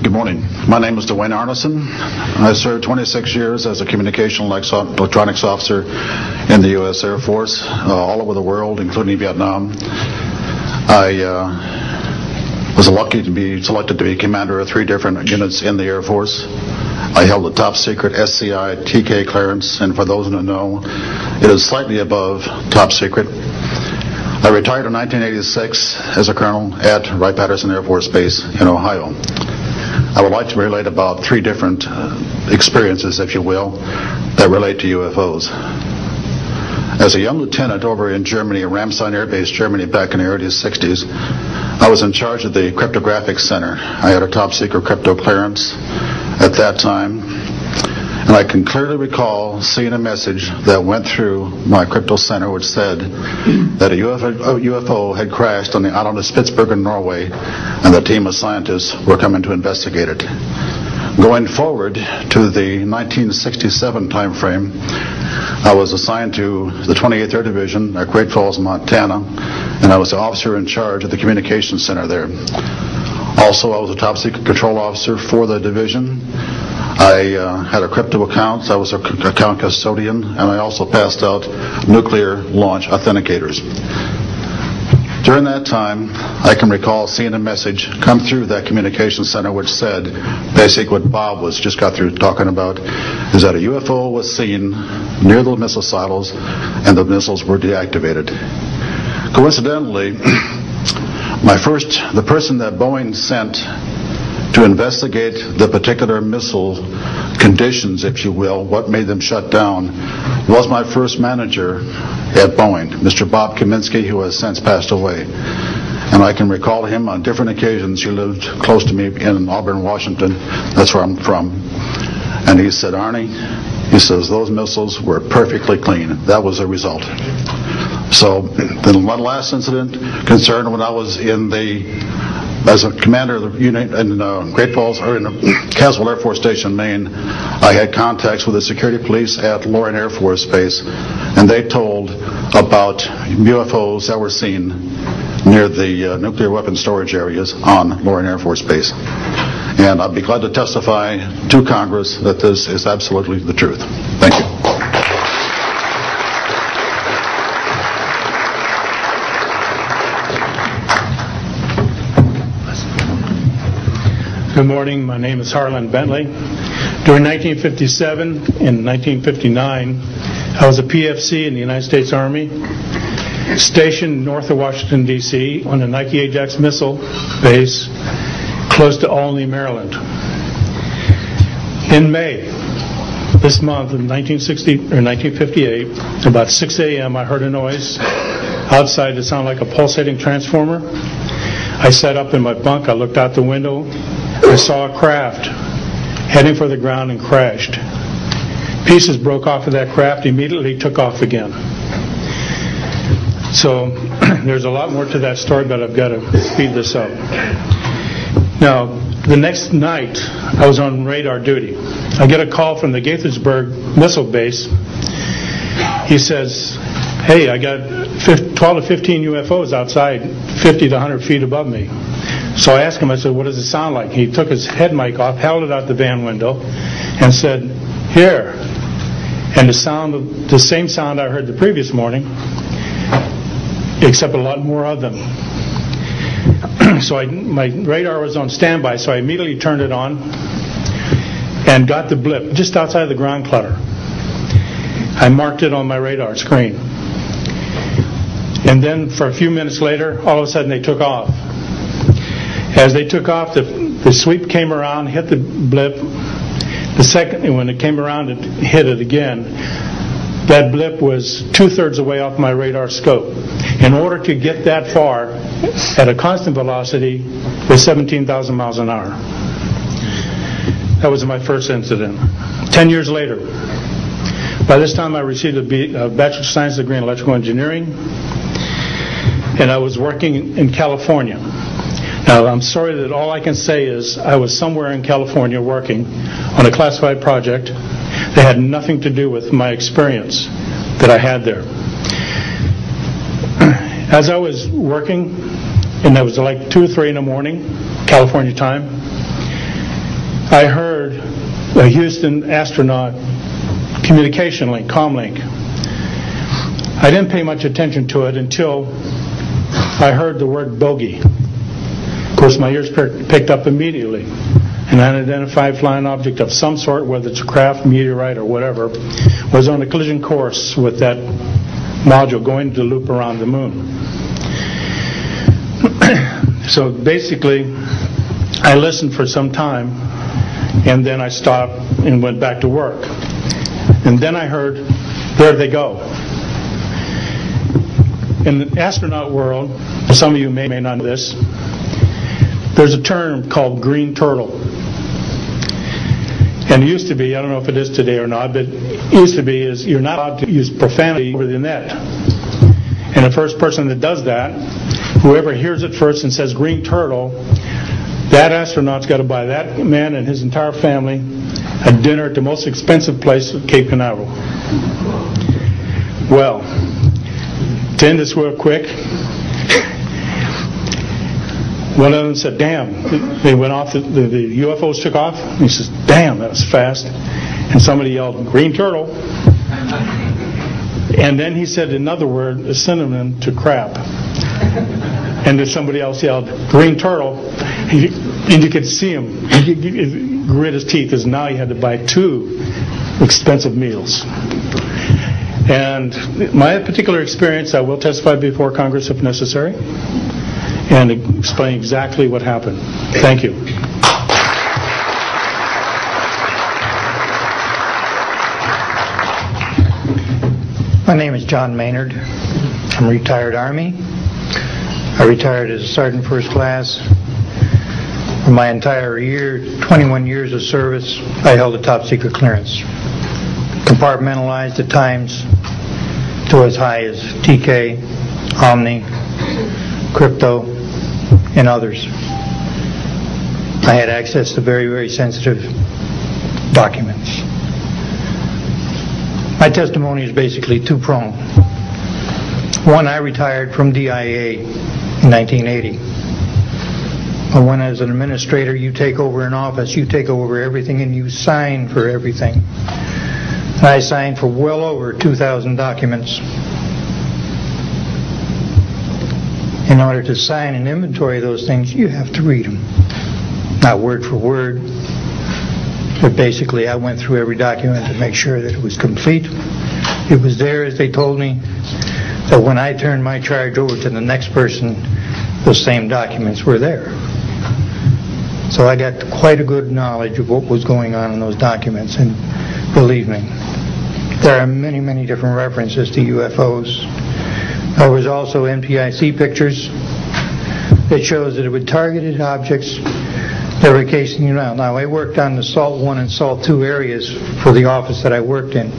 Good morning. My name is Dwayne Arneson. I served 26 years as a communication electronics officer in the U.S. Air Force, all over the world, including Vietnam. I was lucky to be selected to be commander of 3 different units in the Air Force. I held a top secret SCI TK clearance, and for those who don't know, it is slightly above top secret. I retired in 1986 as a colonel at Wright-Patterson Air Force Base in Ohio. I would like to relate about 3 different experiences, if you will, that relate to UFOs. As a young lieutenant over in Germany, Ramstein Air Base, Germany, back in the early 60s, I was in charge of the cryptographic center. I had a top secret crypto clearance at that time, and I can clearly recall seeing a message that went through my crypto center which said that a UFO had crashed on the island of Spitsbergen, Norway, and the team of scientists were coming to investigate it. Going forward to the 1967 time frame, I was assigned to the 28th Air Division at Great Falls, Montana, and I was the officer in charge of the communications center there. Also, I was a top secret control officer for the division. I had a crypto account. I was an account custodian, and I also passed out nuclear launch authenticators. During that time, I can recall seeing a message come through that communication center which said, basically what Bob just got through talking about, is that a UFO was seen near the missile silos and the missiles were deactivated. Coincidentally, the person that Boeing sent to investigate the particular missile conditions, if you will, what made them shut down, was my first manager at Boeing, Mr. Bob Kaminsky, who has since passed away. And I can recall him on different occasions. He lived close to me in Auburn, Washington. That's where I'm from. And he said, Arnie, he says, those missiles were perfectly clean. That was the result. So the one last incident concerned when I was as a commander of the unit in Great Falls, or in Caswell Air Force Station, Maine, I had contacts with the security police at Loring Air Force Base, and they told about UFOs that were seen near the nuclear weapon storage areas on Loring Air Force Base. And I'd be glad to testify to Congress that this is absolutely the truth. Thank you. Good morning. My name is Harlan Bentley. During 1957 and 1959, I was a PFC in the United States Army, stationed north of Washington, D.C. on the Nike Ajax missile base close to Olney, Maryland. In May, this month of 1958, about 6 a.m., I heard a noise outside that sounded like a pulsating transformer. I sat up in my bunk. I looked out the window. I saw a craft heading for the ground and crashed. Pieces broke off of that craft, immediately took off again. So there's a lot more to that story, but I've got to speed this up. Now, the next night, I was on radar duty. I get a call from the Gaithersburg missile base. He says, hey, I got 12 to 15 UFOs outside, 50 to 100 feet above me. So I asked him, I said, what does it sound like? He took his head mic off, held it out the van window, and said, here. And the same sound I heard the previous morning, except a lot more of them. So my radar was on standby, so I immediately turned it on and got the blip just outside the ground clutter. I marked it on my radar screen. And then for a few minutes later, all of a sudden they took off. As they took off, the sweep came around, hit the blip. The second, when it came around, it hit it again. That blip was 2/3 away off my radar scope. In order to get that far at a constant velocity was 17,000 miles an hour. That was my first incident. 10 years later, by this time I received a Bachelor of Science degree in electrical engineering, and I was working in California. Now, I'm sorry that all I can say is I was somewhere in California working on a classified project that had nothing to do with my experience that I had there. As I was working, and that was like 2 or 3 in the morning, California time, I heard a Houston astronaut communication link, comlink. I didn't pay much attention to it until I heard the word bogey. Of course, my ears picked up immediately. An unidentified flying object of some sort, whether it's a craft, meteorite, or whatever, was on a collision course with that module going to loop around the moon. So basically, I listened for some time, and then I stopped and went back to work. And then I heard, there they go. In the astronaut world, some of you may not know this, there's a term called green turtle. And it used to be, I don't know if it is today or not, but it used to be is you're not allowed to use profanity over the net. And the first person that does that, whoever hears it first and says green turtle, that astronaut's got to buy that man and his entire family a dinner at the most expensive place at Cape Canaveral. Well, to end this real quick, One of them said, damn. They went off, the UFOs took off. And he says, damn, that was fast. And somebody yelled, green turtle. And then he said another word, a synonym to crap. And then somebody else yelled, green turtle. And you could see him. He grit his teeth as now he had to buy 2 expensive meals. And my particular experience, I will testify before Congress if necessary and explain exactly what happened. Thank you. My name is John Maynard. I'm a retired Army. I retired as a Sergeant First Class. For my entire 21 years of service, I held a top secret clearance. Compartmentalized at times to as high as TK, Omni, Crypto, and others. I had access to very, very sensitive documents. My testimony is basically 2-pronged. One, I retired from DIA in 1980. But when as an administrator you take over an office, you take over everything and you sign for everything. And I signed for well over 2,000 documents. In order to sign and inventory those things, you have to read them. Not word for word, but basically I went through every document to make sure that it was complete. It was there as they told me, that when I turned my charge over to the next person, those same documents were there. So I got quite a good knowledge of what was going on in those documents, and believe me, there are many, many different references to UFOs. There was also NPIC pictures that shows that it would targeted objects that were casing you out. Now, I worked on the SALT 1 and SALT 2 areas for the office that I worked in.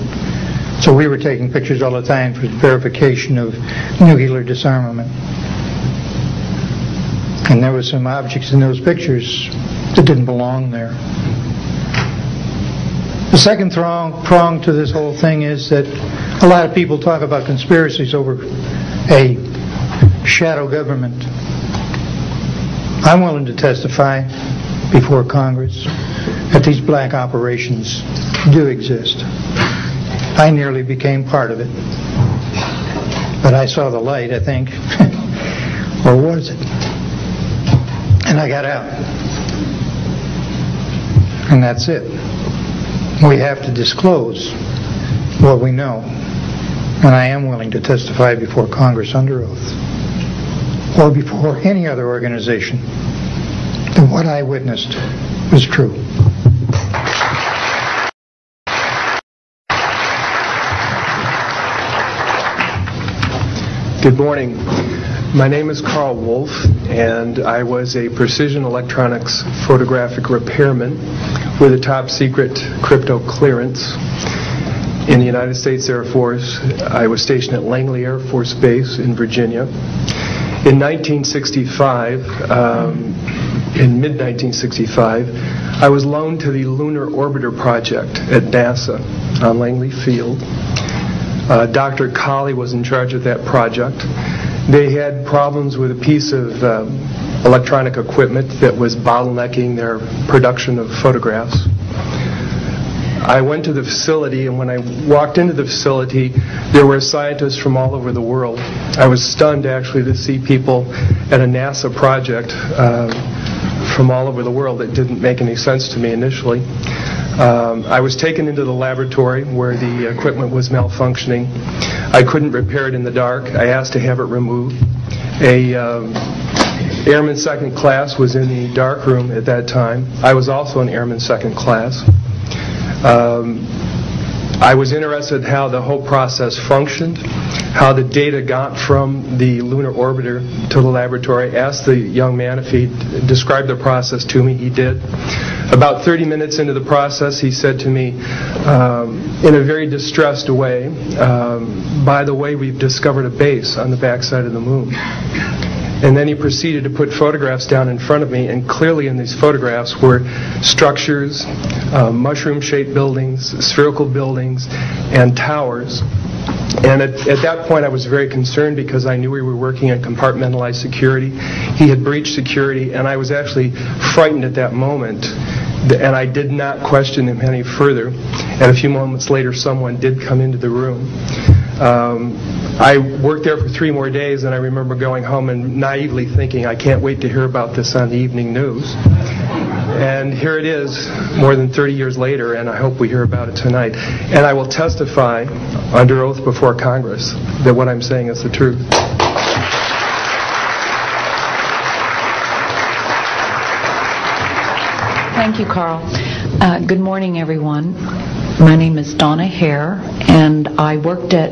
So we were taking pictures all the time for verification of nuclear disarmament. And there were some objects in those pictures that didn't belong there. The second prong to this whole thing is that a lot of people talk about conspiracies over a shadow government. I'm willing to testify before Congress that these black operations do exist. I nearly became part of it. But I saw the light, I think. Or was it? And I got out. And that's it. We have to disclose what we know. And I am willing to testify before Congress under oath, or before any other organization, that what I witnessed was true. Good morning. My name is Carl Wolf, and I was a precision electronics photographic repairman with a top secret crypto clearance in the United States Air Force. I was stationed at Langley Air Force Base in Virginia. In 1965, in mid-1965, I was loaned to the Lunar Orbiter Project at NASA on Langley Field. Dr. Colley was in charge of that project. They had problems with a piece of electronic equipment that was bottlenecking their production of photographs. I went to the facility, and when I walked into the facility, there were scientists from all over the world. I was stunned, actually, to see people at a NASA project from all over the world. It didn't make any sense to me initially. I was taken into the laboratory where the equipment was malfunctioning. I couldn't repair it in the dark. I asked to have it removed. A Airman Second Class was in the dark room at that time. I was also an Airman Second Class. I was interested in how the whole process functioned, how the data got from the lunar orbiter to the laboratory. I asked the young man if he'd describe the process to me. He did. About 30 minutes into the process, he said to me, in a very distressed way, by the way, we've discovered a base on the backside of the moon. And then he proceeded to put photographs down in front of me, and clearly in these photographs were structures, mushroom-shaped buildings, spherical buildings, and towers. And at that point, I was very concerned because I knew we were working on compartmentalized security. He had breached security, and I was actually frightened at that moment. And I did not question him any further. And a few moments later, someone did come into the room. I worked there for 3 more days, and I remember going home and naively thinking, I can't wait to hear about this on the evening news. And here it is, more than 30 years later, and I hope we hear about it tonight. And I will testify under oath before Congress that what I'm saying is the truth. Thank you, Carl. Good morning, everyone. My name is Donna Hare, and I worked at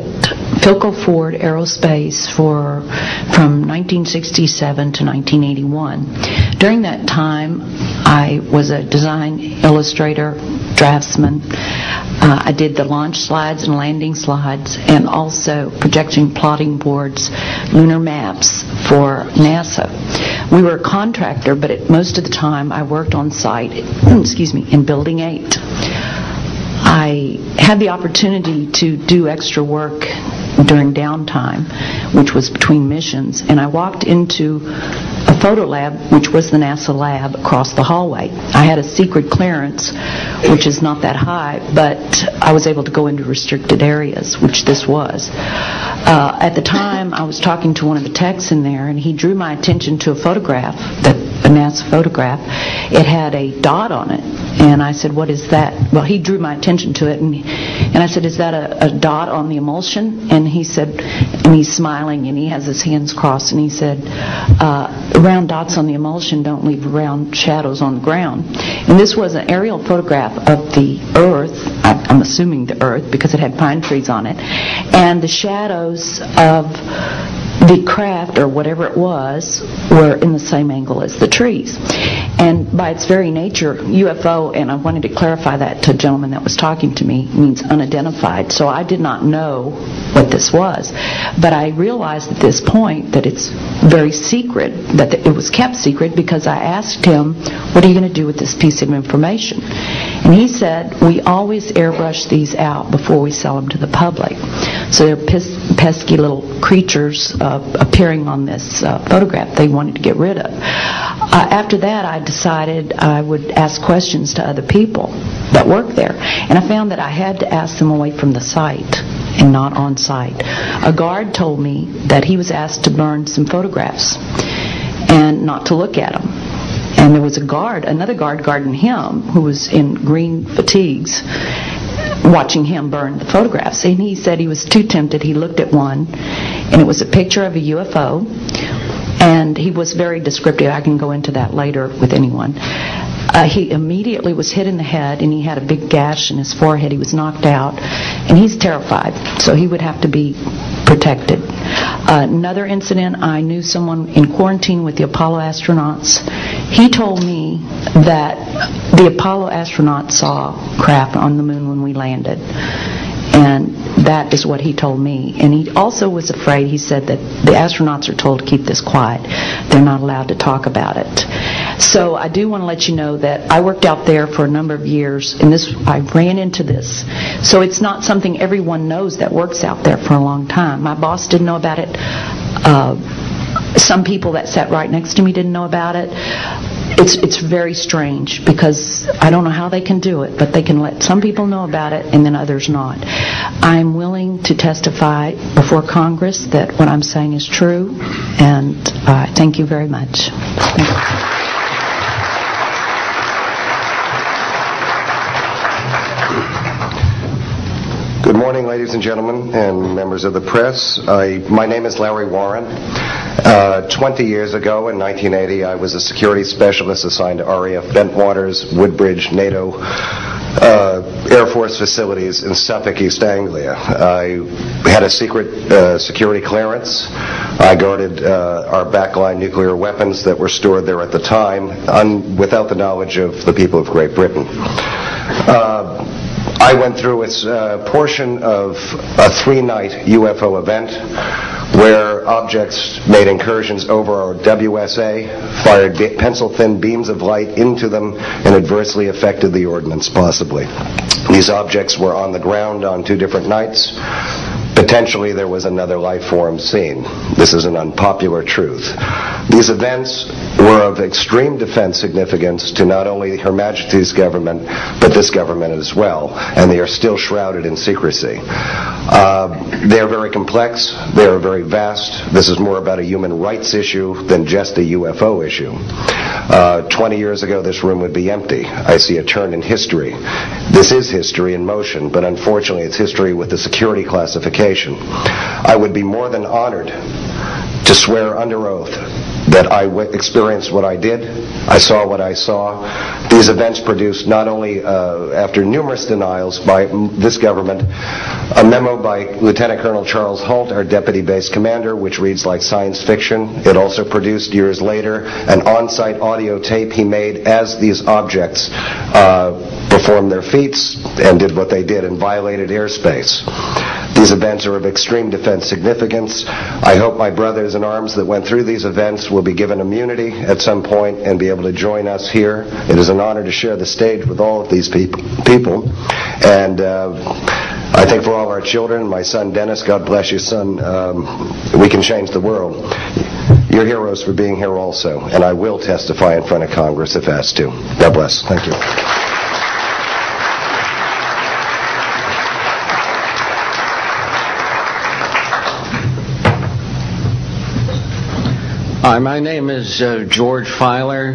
Philco Ford Aerospace from 1967 to 1981. During that time, I was a design illustrator, draftsman. I did the launch slides and landing slides, and also projection plotting boards, lunar maps for NASA. We were a contractor, but most of the time I worked on site, in Building 8. I had the opportunity to do extra work during downtime, which was between missions, and I walked into a photo lab, which was the NASA lab across the hallway. I had a secret clearance, which is not that high, but I was able to go into restricted areas, which this was. At the time, I was talking to one of the techs in there, and he drew my attention to a photograph, a NASA photograph. It had a dot on it, and I said, "What is that?" Well, he drew my attention to it, and I said, "Is that a dot on the emulsion?" And he said, and he's smiling, and he has his hands crossed, and he said, "Round dots on the emulsion don't leave round shadows on the ground." And this was an aerial photograph of the Earth, I'm assuming the Earth, because it had pine trees on it, and the shadows of the craft, or whatever it was, were in the same angle as the trees. And by its very nature, UFO, and I wanted to clarify that to a gentleman that was talking to me, means unidentified. So I did not know what this was. But I realized at this point that it's very secret, that it was kept secret, because I asked him, "What are you going to do with this piece of information?" And he said, "We always airbrush these out before we sell them to the public." So they're pesky little creatures appearing on this photograph they wanted to get rid of. After that, I decided I would ask questions to other people that work there. And I found that I had to ask them away from the site and not on site. A guard told me that he was asked to burn some photographs and not to look at them. And there was another guard guarding him, who was in green fatigues, watching him burn the photographs. And he said he was too tempted. He looked at one, and it was a picture of a UFO. And he was very descriptive. I can go into that later with anyone. He immediately was hit in the head, and he had a big gash in his forehead. He was knocked out, and he's terrified, so he would have to be protected. Another incident, I knew someone in quarantine with the Apollo astronauts. He told me that the Apollo astronauts saw craft on the moon when we landed. And that is what he told me. And he also was afraid. He said that the astronauts are told to keep this quiet. They're not allowed to talk about it. So I do want to let you know that I worked out there for a number of years, and I ran into this. So it's not something everyone knows that works out there for a long time. My boss didn't know about it. Some people that sat right next to me didn't know about it. It's very strange, because I don't know how they can do it, but they can let some people know about it and then others not. I'm willing to testify before Congress that what I'm saying is true, and thank you very much. Thank you. Good morning, ladies and gentlemen, and members of the press. My name is Larry Warren. 20 years ago, in 1980, I was a security specialist assigned to RAF Bentwaters, Woodbridge, NATO Air Force facilities in Suffolk, East Anglia. I had a secret security clearance. I guarded our backline nuclear weapons that were stored there at the time, without the knowledge of the people of Great Britain. I went through a portion of a 3-night UFO event where objects made incursions over our WSA, fired pencil-thin beams of light into them, and adversely affected the ordnance, possibly. These objects were on the ground on 2 different nights. Potentially there was another life form seen. This is an unpopular truth. These events were of extreme defense significance to not only Her Majesty's government, but this government as well, and they are still shrouded in secrecy. They are very complex, they are very vast. This is more about a human rights issue than just a UFO issue. 20 years ago this room would be empty. I see a turn in history. This is history in motion, but unfortunately it's history with the security classification. I would be more than honored to swear under oath that I experienced what I did, I saw what I saw. These events produced not only, after numerous denials by this government, a memo by Lieutenant Colonel Charles Holt, our deputy base commander, which reads like science fiction. It also produced, years later, an on-site audio tape he made as these objects performed their feats and did what they did and violated airspace. These events are of extreme defense significance. I hope my brothers in arms that went through these events will be given immunity at some point and be able to join us here. It is an honor to share the stage with all of these people. And I think for all our children, my son Dennis, God bless you, son, we can change the world. You're heroes for being here also, and I will testify in front of Congress if asked to. God bless. Thank you. Hi, my name is George Filer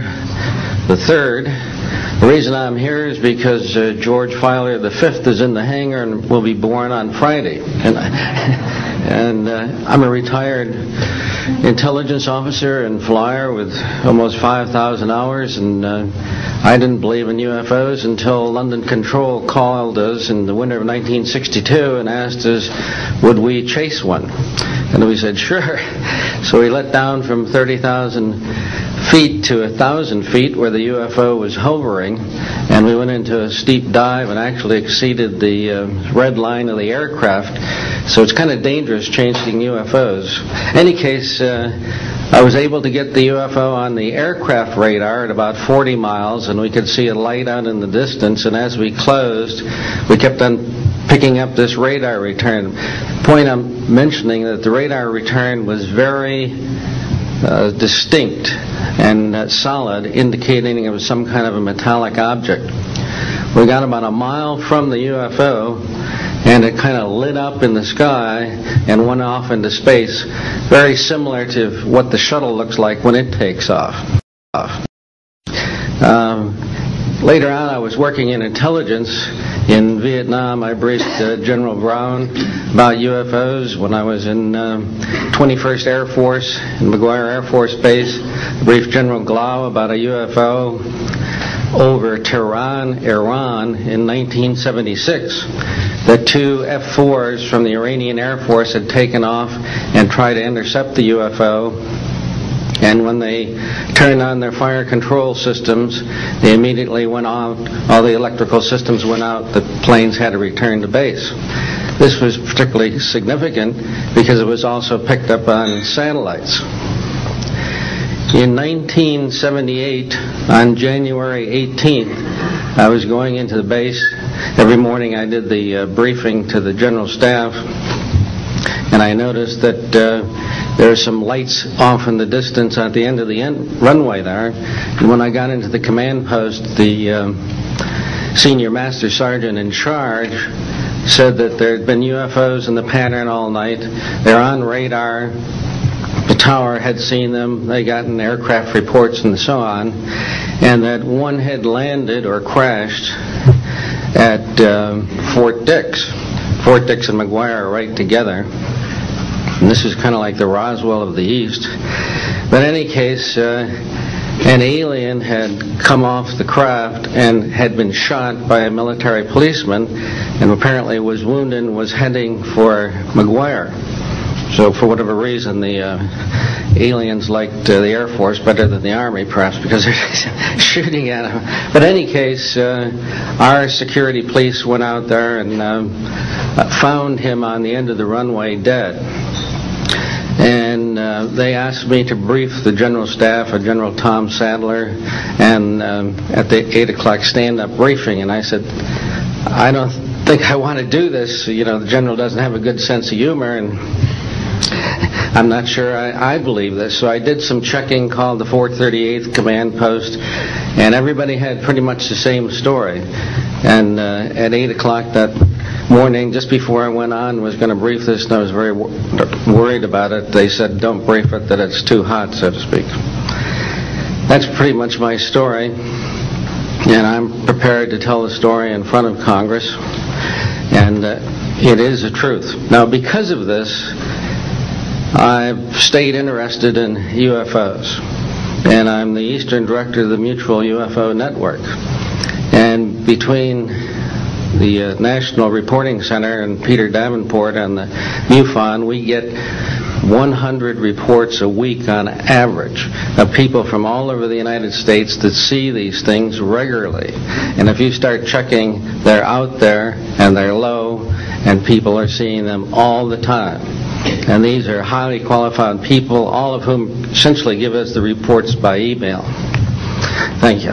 III. The reason I'm here is because George Filer V is in the hangar and will be born on Friday. And I'm a retired intelligence officer and flyer with almost 5,000 hours, and I didn't believe in UFOs until London Control called us in the winter of 1962 and asked us, would we chase one? And we said, sure. So we let down from 30,000 feet to 1,000 feet where the UFO was hovering, and we went into a steep dive and actually exceeded the red line of the aircraft. So it's kind of dangerous chasing UFOs. In any case, I was able to get the UFO on the aircraft radar at about 40 miles, and we could see a light out in the distance, and as we closed, we kept on picking up this radar return. The point I'm mentioning that the radar return was very distinct and solid, indicating it was some kind of a metallic object. We got about a mile from the UFO, and it kind of lit up in the sky and went off into space, very similar to what the shuttle looks like when it takes off. Later on, I was working in intelligence in Vietnam. I briefed General Brown about UFOs when I was in 21st Air Force in McGuire Air Force Base. I briefed General Glau about a UFO over Tehran, Iran in 1976. The two F-4s from the Iranian Air Force had taken off and tried to intercept the UFO. And when they turned on their fire control systems, they immediately went out. All the electrical systems went out. The planes had to return to base. This was particularly significant because it was also picked up on satellites. In 1978, on January 18th, I was going into the base. Every morning I did the briefing to the general staff, and I noticed that there are some lights off in the distance at the end of the runway there. And when I got into the command post, the senior master sergeant in charge said that there had been UFOs in the pattern all night. They're on radar. The tower had seen them. They gotten aircraft reports and so on. And that one had landed or crashed at Fort Dix. Fort Dix and McGuire are right together. And this is kind of like the Roswell of the East. But in any case, an alien had come off the craft and had been shot by a military policeman, and apparently was wounded and was heading for McGuire. So for whatever reason, the aliens liked the Air Force better than the Army, perhaps because they're shooting at them. But in any case, our security police went out there and found him on the end of the runway dead. And they asked me to brief the general staff, General Tom Sadler, and at the 8 o'clock stand-up briefing. And I said, I don't think I want to do this. The general doesn't have a good sense of humor, and I'm not sure I believe this. So I did some checking, called the 438th Command Post, and everybody had pretty much the same story. And at 8 o'clock that morning, just before I went on, was going to brief this, and I was very worried about it. They said, don't brief it, that it's too hot, so to speak. That's pretty much my story, and I'm prepared to tell the story in front of Congress, and it is the truth. Now, because of this, I've stayed interested in UFOs, and I'm the Eastern Director of the Mutual UFO Network. And between the National Reporting Center and Peter Davenport and the MUFON, we get 100 reports a week on average of people from all over the United States that see these things regularly. And if you start checking, they're out there and they're low, and people are seeing them all the time. And these are highly qualified people, all of whom essentially give us the reports by email. Thank you.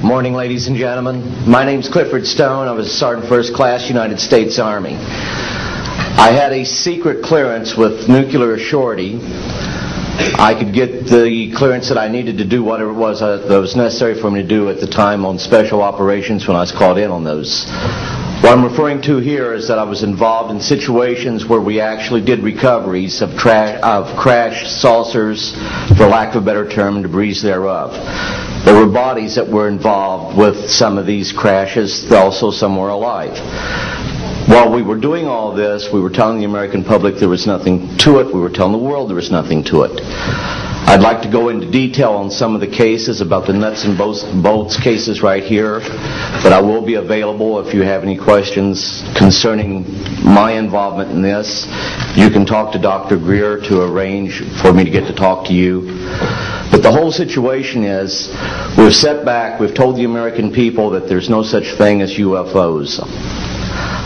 Morning, ladies and gentlemen. My name's Clifford Stone. I was a Sergeant First Class, United States Army. I had a secret clearance with nuclear surety. I could get the clearance that I needed to do whatever it was that was necessary for me to do at the time on special operations when I was called in on those. What I'm referring to here is that I was involved in situations where we actually did recoveries of crashed saucers, for lack of a better term, and debris thereof. There were bodies that were involved with some of these crashes, also some were alive. While we were doing all this, we were telling the American public there was nothing to it. We were telling the world there was nothing to it. I'd like to go into detail on some of the cases, about the nuts and bolts cases right here, but I will be available if you have any questions concerning my involvement in this. You can talk to Dr. Greer to arrange for me to get to talk to you. But the whole situation is, we've set back, we've told the American people that there's no such thing as UFOs.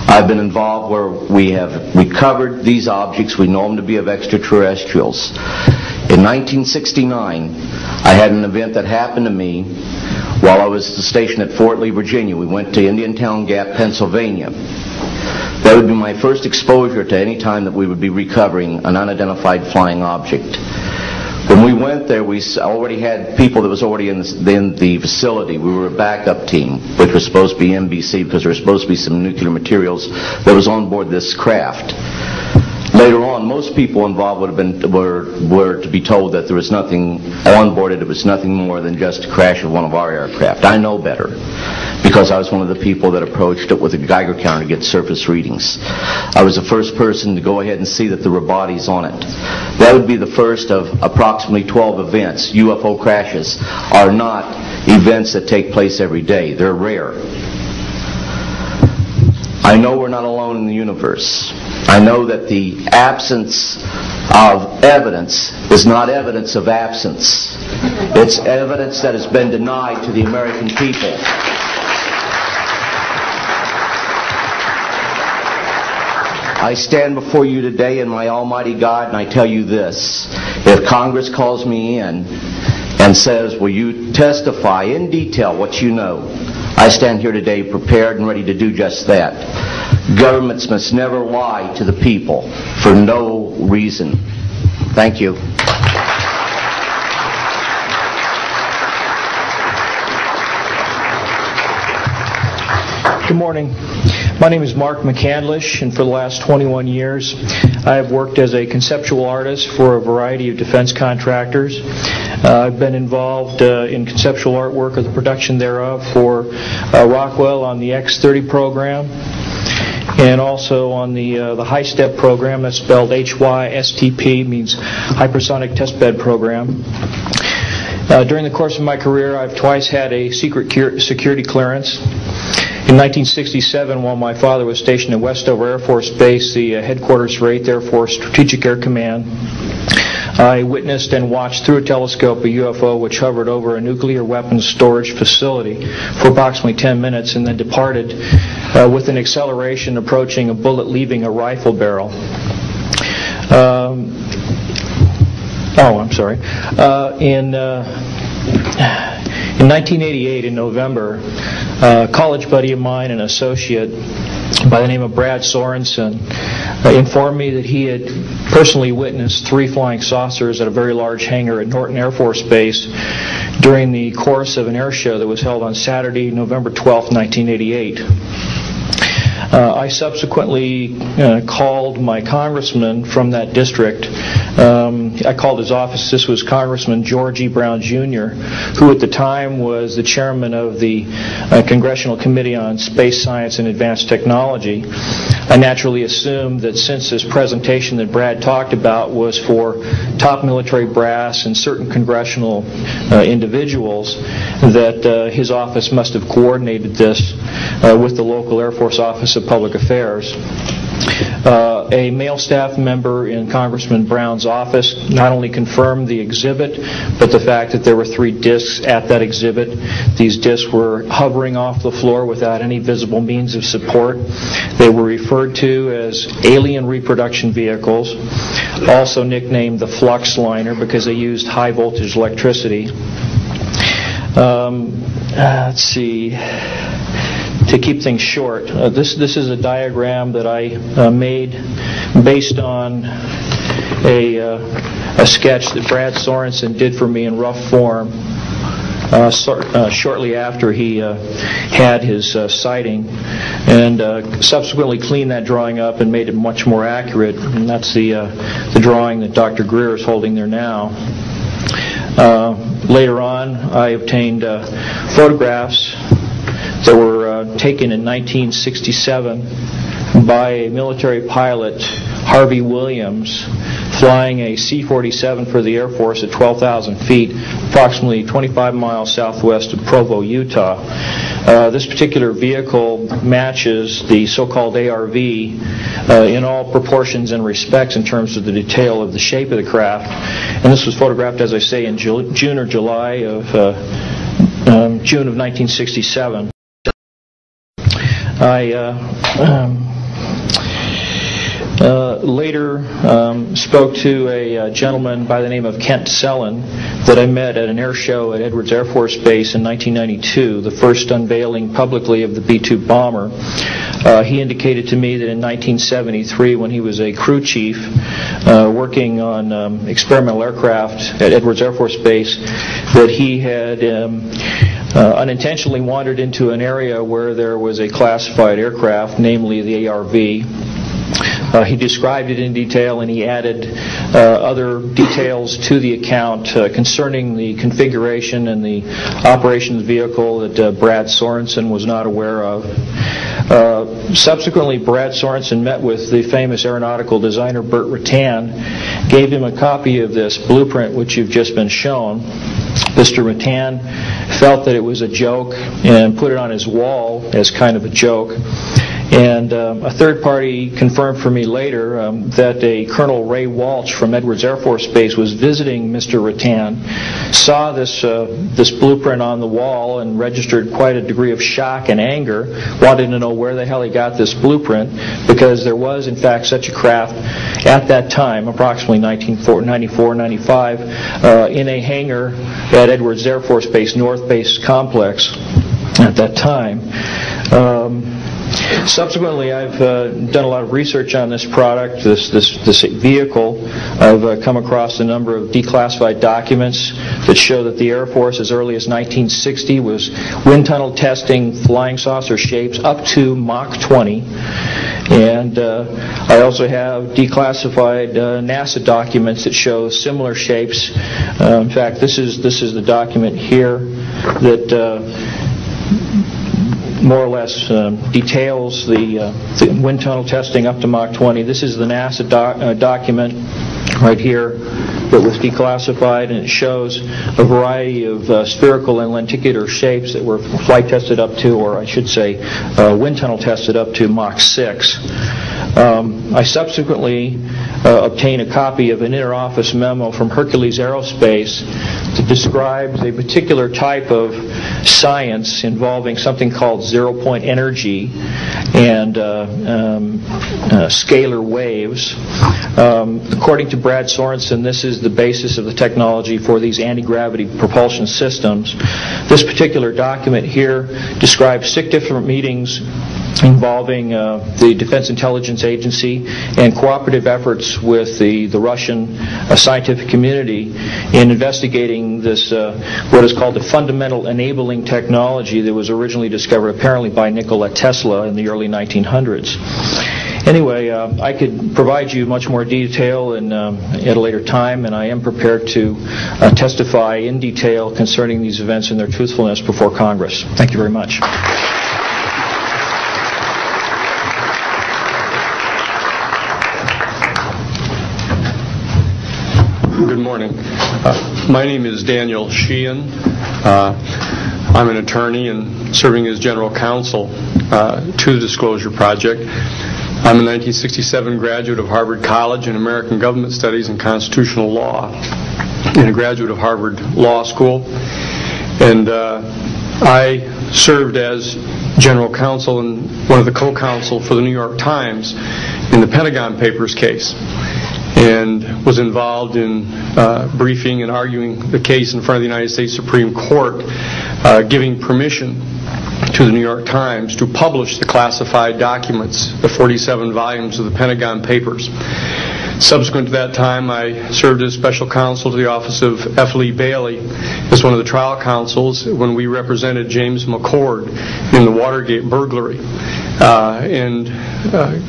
I've been involved where we have recovered these objects. We know them to be of extraterrestrials. In 1969, I had an event that happened to me while I was stationed at Fort Lee, Virginia. We went to Indiantown Gap, Pennsylvania. That would be my first exposure to any time that we would be recovering an unidentified flying object. When we went there, we already had people that was already in the facility. We were a backup team, which was supposed to be NBC, because there was supposed to be some nuclear materials that was on board this craft. Later on, most people involved were to be told that there was nothing on board it. It was nothing more than just a crash of one of our aircraft. I know better, because I was one of the people that approached it with a Geiger counter to get surface readings. I was the first person to go ahead and see that there were bodies on it. That would be the first of approximately 12 events. UFO crashes are not events that take place every day. They're rare. I know we're not alone in the universe. I know that the absence of evidence is not evidence of absence. It's evidence that has been denied to the American people. I stand before you today in my almighty God, and I tell you this. If Congress calls me in and says, will you testify in detail what you know, I stand here today prepared and ready to do just that. Governments must never lie to the people for no reason. Thank you. Good morning. My name is Mark McCandlish, and for the last 21 years I have worked as a conceptual artist for a variety of defense contractors. I've been involved in conceptual artwork or the production thereof for Rockwell on the X-30 program, and also on the high-step program. That's spelled HYSTP, means Hypersonic Testbed Program. During the course of my career, I've twice had a secret security clearance. In 1967, while my father was stationed at Westover Air Force Base, the headquarters for 8th Air Force Strategic Air Command, I witnessed and watched through a telescope a UFO which hovered over a nuclear weapons storage facility for approximately 10 minutes and then departed with an acceleration approaching a bullet leaving a rifle barrel. Oh, I'm sorry. In 1988, in November, a college buddy of mine, an associate by the name of Brad Sorensen, informed me that he had personally witnessed 3 flying saucers at a very large hangar at Norton Air Force Base during the course of an air show that was held on Saturday, November 12, 1988. I subsequently called my congressman from that district. I called his office. This was Congressman George E. Brown, Jr., who at the time was the chairman of the Congressional Committee on Space Science and Advanced Technology. I naturally assumed that since this presentation that Brad talked about was for top military brass and certain congressional individuals, that his office must have coordinated this with the local Air Force Office of Public Affairs. A male staff member in Congressman Brown's office not only confirmed the exhibit, but the fact that there were 3 discs at that exhibit. These discs were hovering off the floor without any visible means of support. They were referred to as alien reproduction vehicles, also nicknamed the flux liner because they used high voltage electricity. Let's see. To keep things short, this is a diagram that I made based on a sketch that Brad Sorensen did for me in rough form shortly after he had his sighting, and subsequently cleaned that drawing up and made it much more accurate. And that's the drawing that Dr. Greer is holding there now. Later on, I obtained photographs that were taken in 1967 by a military pilot, Harvey Williams, flying a C-47 for the Air Force at 12,000 feet, approximately 25 miles southwest of Provo, Utah. This particular vehicle matches the so-called ARV in all proportions and respects in terms of the detail of the shape of the craft. And this was photographed, as I say, in June or July of June of 1967. I later spoke to a gentleman by the name of Kent Sellen that I met at an air show at Edwards Air Force Base in 1992, the first unveiling publicly of the B-2 bomber. He indicated to me that in 1973, when he was a crew chief working on experimental aircraft at Edwards Air Force Base, that he had unintentionally wandered into an area where there was a classified aircraft, namely the ARV. He described it in detail, and he added other details to the account concerning the configuration and the operation of the vehicle that Brad Sorensen was not aware of. Subsequently, Brad Sorensen met with the famous aeronautical designer Burt Rutan, gave him a copy of this blueprint which you've just been shown. Mr. Rutan felt that it was a joke and put it on his wall as kind of a joke. And a third party confirmed for me later that a Colonel Ray Walsh from Edwards Air Force Base was visiting Mr. Rutan, saw this blueprint on the wall and registered quite a degree of shock and anger, wanted to know where the hell he got this blueprint, because there was in fact such a craft at that time, approximately 1994-95, in a hangar at Edwards Air Force Base, North Base Complex at that time. Subsequently, I've done a lot of research on this product, this vehicle. I've come across a number of declassified documents that show that the Air Force, as early as 1960, was wind tunnel testing flying saucer shapes up to Mach 20. And I also have declassified NASA documents that show similar shapes. In fact, this is the document here that more or less details the wind tunnel testing up to Mach 20. This is the NASA document right here that was declassified, and it shows a variety of spherical and lenticular shapes that were flight tested up to, or I should say wind tunnel tested up to Mach 6. I subsequently obtained a copy of an inter-office memo from Hercules Aerospace that describes a particular type of science involving something called zero-point energy and scalar waves. According to Brad Sorensen, this is the basis of the technology for these anti-gravity propulsion systems. This particular document here describes 6 different meetings involving the Defense Intelligence Agency and cooperative efforts with the Russian scientific community in investigating this, what is called the fundamental enabling technology that was originally discovered apparently by Nikola Tesla in the early 1900s. Anyway, I could provide you much more detail at a later time, and I am prepared to testify in detail concerning these events and their truthfulness before Congress. Thank you very much. Good morning. My name is Daniel Sheehan. I'm an attorney and serving as general counsel to the Disclosure Project. I'm a 1967 graduate of Harvard College in American Government Studies and Constitutional Law, and a graduate of Harvard Law School. And I served as general counsel and one of the co-counsel for the New York Times in the Pentagon Papers case, and was involved in briefing and arguing the case in front of the United States Supreme Court, giving permission to the New York Times to publish the classified documents, the 47 volumes of the Pentagon Papers. Subsequent to that time, I served as special counsel to the office of F. Lee Bailey as one of the trial counsels when we represented James McCord in the Watergate burglary, and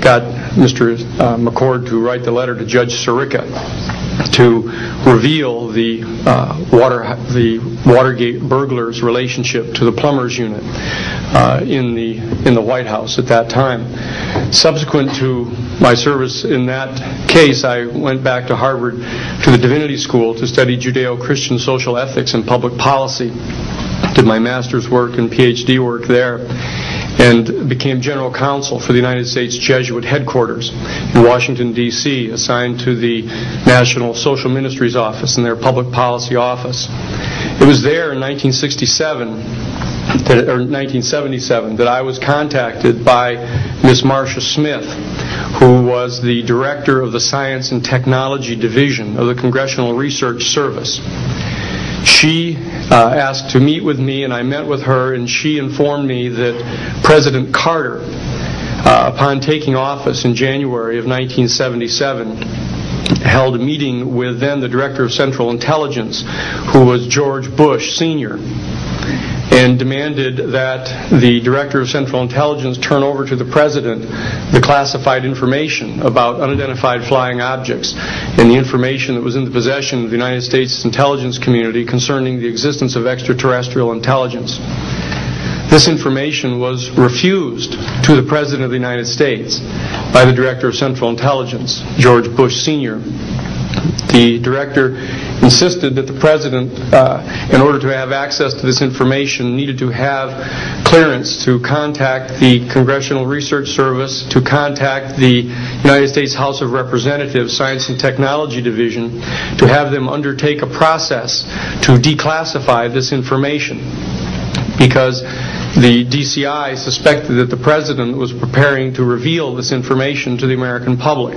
got Mr. McCord to write the letter to Judge Sirica to reveal the Watergate burglars' relationship to the plumbers unit in the White House at that time. Subsequent to my service in that case, I went back to Harvard to the Divinity School to study Judeo-Christian social ethics and public policy. Did my master's work and PhD work there, and became general counsel for the United States Jesuit headquarters in Washington, D.C., assigned to the National Social Ministries Office and their public policy office. It was there in 1977 that I was contacted by Miss Marcia Smith, who was the director of the Science and Technology Division of the Congressional Research Service. She asked to meet with me, and I met with her, and she informed me that President Carter, upon taking office in January of 1977, held a meeting with then the Director of Central Intelligence, who was George Bush Sr., and demanded that the Director of Central Intelligence turn over to the President the classified information about unidentified flying objects and the information that was in the possession of the United States intelligence community concerning the existence of extraterrestrial intelligence. This information was refused to the President of the United States by the Director of Central Intelligence, George Bush Sr. The Director insisted that the President, in order to have access to this information, needed to have clearance to contact the Congressional Research Service, to contact the United States House of Representatives Science and Technology Division, to have them undertake a process to declassify this information, because the DCI suspected that the President was preparing to reveal this information to the American public.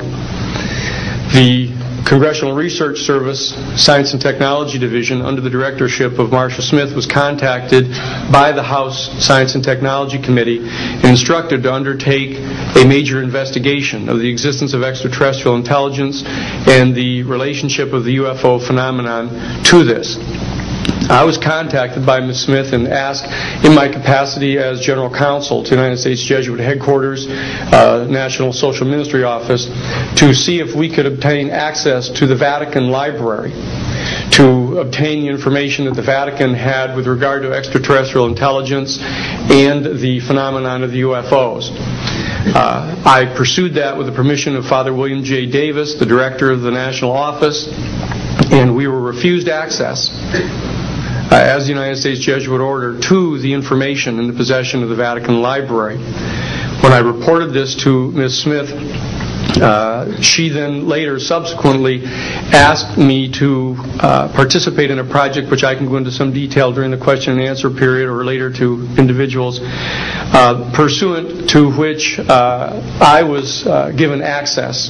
The Congressional Research Service Science and Technology Division, under the directorship of Marcia Smith, was contacted by the House Science and Technology Committee and instructed to undertake a major investigation of the existence of extraterrestrial intelligence and the relationship of the UFO phenomenon to this. I was contacted by Ms. Smith and asked, in my capacity as General Counsel to the United States Jesuit Headquarters, National Social Ministry Office, to see if we could obtain access to the Vatican Library, to obtain the information that the Vatican had with regard to extraterrestrial intelligence and the phenomenon of the UFOs. I pursued that with the permission of Father William J. Davis, the director of the National Office, and we were refused access as the United States Jesuit Order to the information in the possession of the Vatican Library. When I reported this to Ms. Smith She then later, subsequently, asked me to participate in a project which I can go into some detail during the question and answer period or later to individuals, pursuant to which I was given access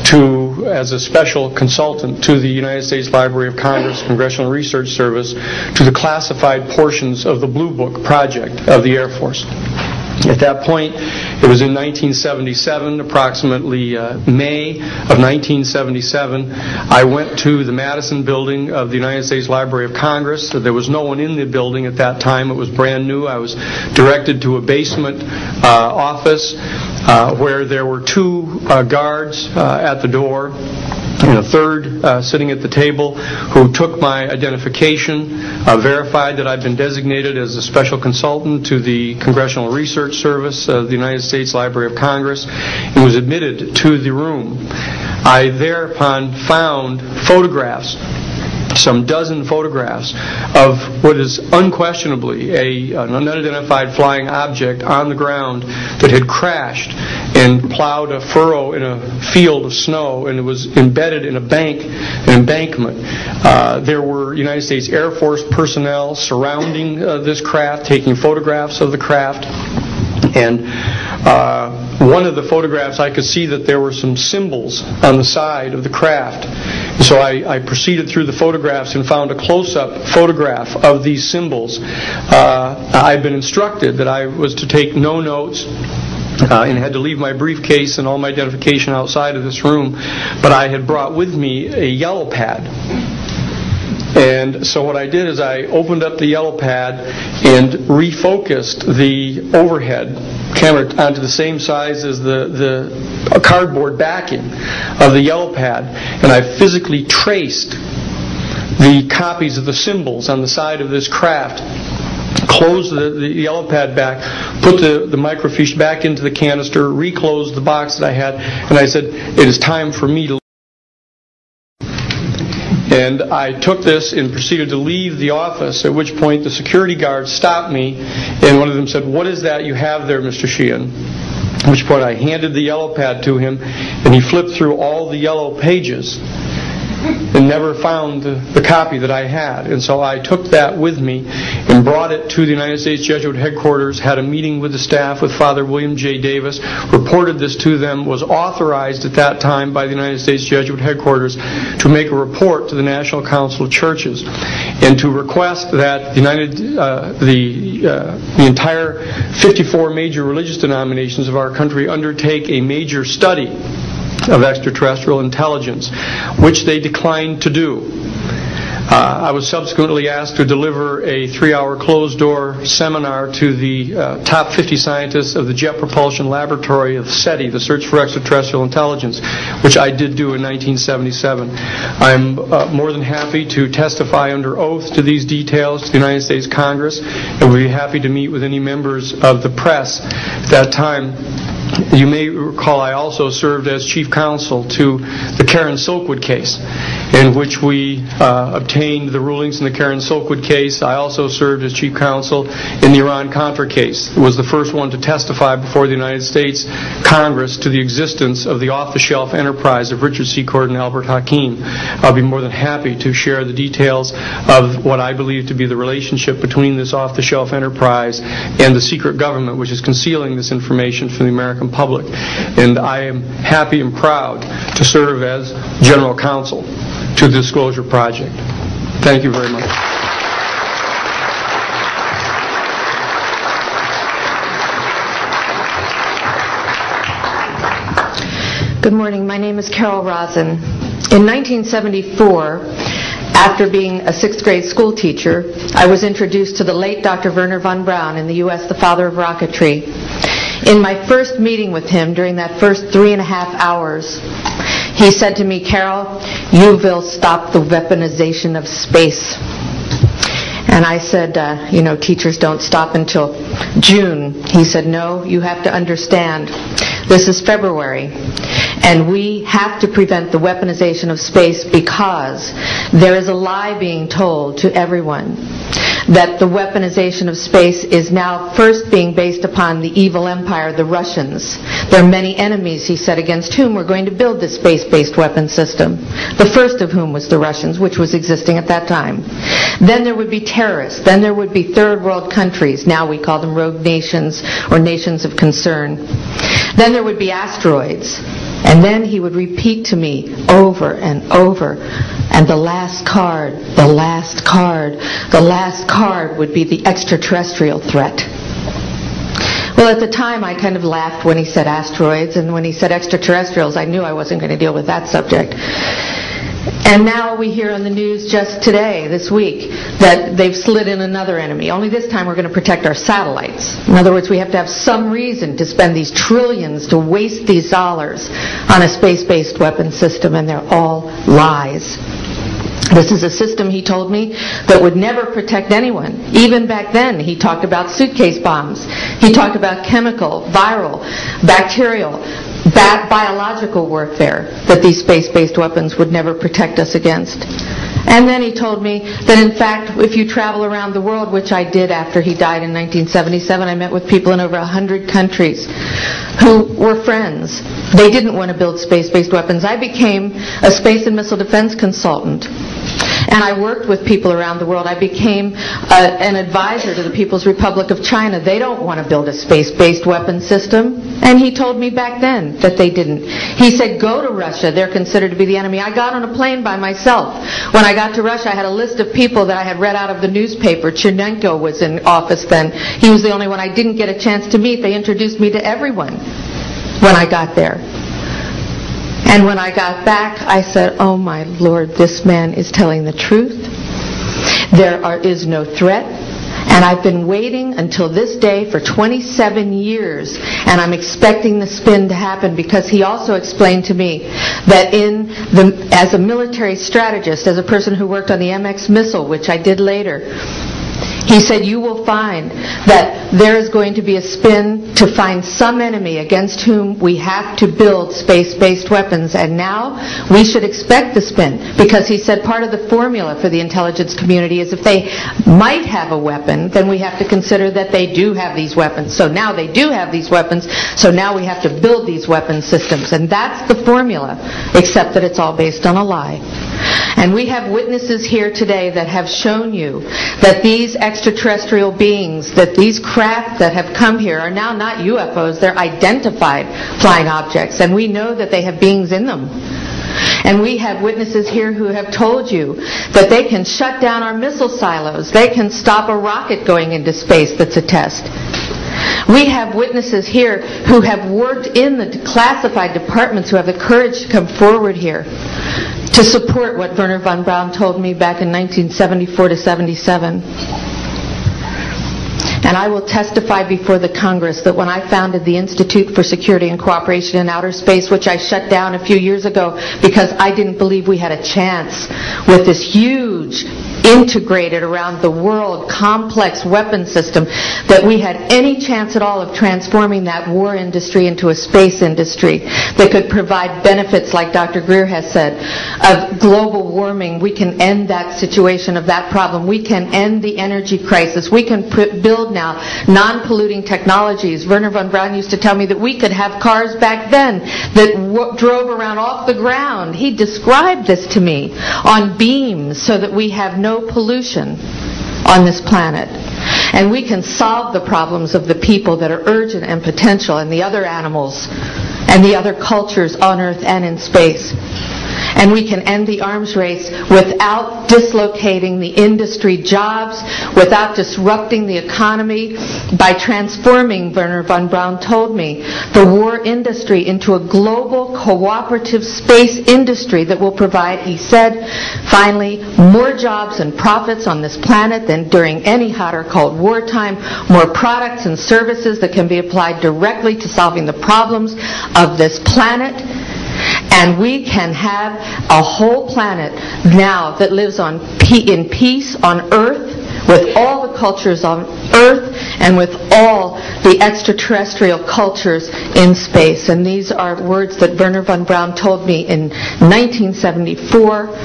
to, as a special consultant to the United States Library of Congress Congressional Research Service, to the classified portions of the Blue Book project of the Air Force. At that point, it was in 1977, approximately May of 1977, I went to the Madison building of the United States Library of Congress. There was no one in the building at that time. It was brand new. I was directed to a basement office where there were two guards at the door, and a third sitting at the table, who took my identification, verified that I'd been designated as a special consultant to the Congressional Research Service of the United States Library of Congress, and was admitted to the room. I thereupon found photographs, some dozen photographs, of what is unquestionably an unidentified flying object on the ground that had crashed and plowed a furrow in a field of snow, and it was embedded in an embankment. There were United States Air Force personnel surrounding this craft, taking photographs of the craft. And one of the photographs, I could see that there were some symbols on the side of the craft. So I proceeded through the photographs and found a close-up photograph of these symbols. I'd been instructed that I was to take no notes and had to leave my briefcase and all my identification outside of this room, but I had brought with me a yellow pad. And so what I did is I opened up the yellow pad and refocused the overhead camera onto the same size as the cardboard backing of the yellow pad, and I physically traced the copies of the symbols on the side of this craft, closed the yellow pad back, put the microfiche back into the canister, reclosed the box that I had, and I said, it is time for me to. And I took this and proceeded to leave the office, at which point the security guards stopped me, and one of them said, "What is that you have there, Mr. Sheehan?" At which point I handed the yellow pad to him, and he flipped through all the yellow pages and never found the copy that I had. And so I took that with me and brought it to the United States Jesuit headquarters, had a meeting with the staff, with Father William J. Davis, reported this to them, was authorized at that time by the United States Jesuit headquarters to make a report to the National Council of Churches and to request that the entire 54 major religious denominations of our country undertake a major study of extraterrestrial intelligence, which they declined to do. I was subsequently asked to deliver a 3-hour closed-door seminar to the top 50 scientists of the Jet Propulsion Laboratory of SETI, the Search for Extraterrestrial Intelligence, which I did do in 1977. I'm more than happy to testify under oath to these details to the United States Congress, and would be happy to meet with any members of the press at that time. You may recall I also served as chief counsel to the Karen Silkwood case, in which we obtained the rulings in the Karen Silkwood case. I also served as chief counsel in the Iran-Contra case. It was the first one to testify before the United States Congress to the existence of the off-the-shelf enterprise of Richard C. Cord and Albert Hakim. I'll be more than happy to share the details of what I believe to be the relationship between this off-the-shelf enterprise and the secret government, which is concealing this information from the American public. And I am happy and proud to serve as general counsel to the Disclosure Project. Thank you very much. Good morning. My name is Carol Rosen. In 1974, after being a 6th grade school teacher, I was introduced to the late Dr. Wernher von Braun, in the U.S. the father of rocketry. In my first meeting with him, during that first 3.5 hours, he said to me, "Carol, you will stop the weaponization of space." And I said, teachers don't stop until June. He said, "No, you have to understand. This is February, and we have to prevent the weaponization of space because there is a lie being told to everyone that the weaponization of space is now first being based upon the evil empire, the Russians. There are many enemies, he said, against whom we're going to build this space-based weapon system. The first of whom was the Russians, which was existing at that time. Then there would be terrorists. Then there would be third world countries. Now we call them rogue nations or nations of concern. Then there would be asteroids. And then he would repeat to me over and over, and the last card would be the extraterrestrial threat. Well, at the time, I kind of laughed when he said asteroids, and when he said extraterrestrials, I knew I wasn't going to deal with that subject. And now we hear on the news just today, this week, that they've slid in another enemy. Only this time we're going to protect our satellites. In other words, we have to have some reason to spend these trillions, to waste these dollars on a space-based weapon system, and they're all lies. This is a system, he told me, that would never protect anyone. Even back then, he talked about suitcase bombs. He talked about chemical, viral, bacterial, biological warfare, that these space-based weapons would never protect us against. And then he told me that, in fact, if you travel around the world, which I did after he died in 1977, I met with people in over 100 countries who were friends. They didn't want to build space-based weapons. I became a space and missile defense consultant. And I worked with people around the world. I became an advisor to the People's Republic of China. They don't want to build a space-based weapon system. And he told me back then that they didn't. He said, go to Russia. They're considered to be the enemy. I got on a plane by myself. When I got to Russia, I had a list of people that I had read out of the newspaper. Chernenko was in office then. He was the only one I didn't get a chance to meet. They introduced me to everyone when I got there. And when I got back, I said, oh my Lord, this man is telling the truth. There is no threat. And I've been waiting until this day for 27 years, and I'm expecting the spin to happen, because he also explained to me that as a military strategist, as a person who worked on the MX missile, which I did later, he said, you will find that there is going to be a spin to find some enemy against whom we have to build space-based weapons. And now we should expect the spin, because he said part of the formula for the intelligence community is if they might have a weapon, then we have to consider that they do have these weapons. So now they do have these weapons, so now we have to build these weapon systems. And that's the formula, except that it's all based on a lie. And we have witnesses here today that have shown you that these extraterrestrial beings, that these craft that have come here are now not UFOs, they're identified flying objects, and we know that they have beings in them. And we have witnesses here who have told you that they can shut down our missile silos, they can stop a rocket going into space that's a test. We have witnesses here who have worked in the classified departments, who have the courage to come forward here to support what Wernher von Braun told me back in 1974 to 77. And I will testify before the Congress that when I founded the Institute for Security and Cooperation in Outer Space, which I shut down a few years ago because I didn't believe we had a chance with this huge, integrated around the world, complex weapon system, that we had any chance at all of transforming that war industry into a space industry that could provide benefits, like Dr. Greer has said, of global warming. We can end that situation of that problem. We can end the energy crisis. We can build now non-polluting technologies. Wernher von Braun used to tell me that we could have cars back then that drove around off the ground. He described this to me on beams so that we have no pollution on this planet. And we can solve the problems of the people that are urgent and potential, and the other animals and the other cultures on Earth and in space. And we can end the arms race without dislocating the industry jobs, without disrupting the economy, by transforming, Wernher von Braun told me, the war industry into a global cooperative space industry that will provide, he said, finally, more jobs and profits on this planet than during any hot or cold wartime, more products and services that can be applied directly to solving the problems of this planet. And we can have a whole planet now that lives in peace on Earth, with all the cultures on Earth and with all the extraterrestrial cultures in space. And these are words that Wernher von Braun told me in 1974.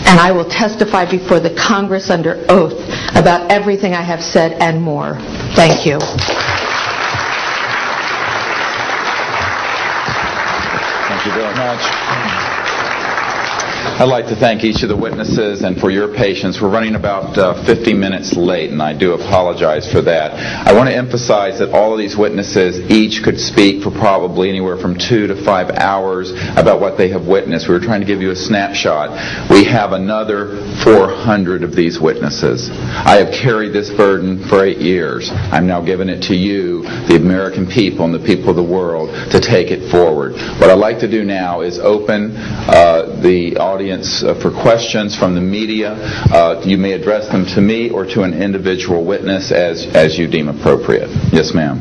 And I will testify before the Congress under oath about everything I have said and more. Thank you. Thank you very much. I'd like to thank each of the witnesses and for your patience. We're running about 50 minutes late, and I do apologize for that. I want to emphasize that all of these witnesses each could speak for probably anywhere from 2 to 5 hours about what they have witnessed. We were trying to give you a snapshot. We have another 400 of these witnesses. I have carried this burden for 8 years. I'm now giving it to you, the American people and the people of the world, to take it forward. What I'd like to do now is open the audience for questions from the media. You may address them to me or to an individual witness as you deem appropriate. Yes, ma'am.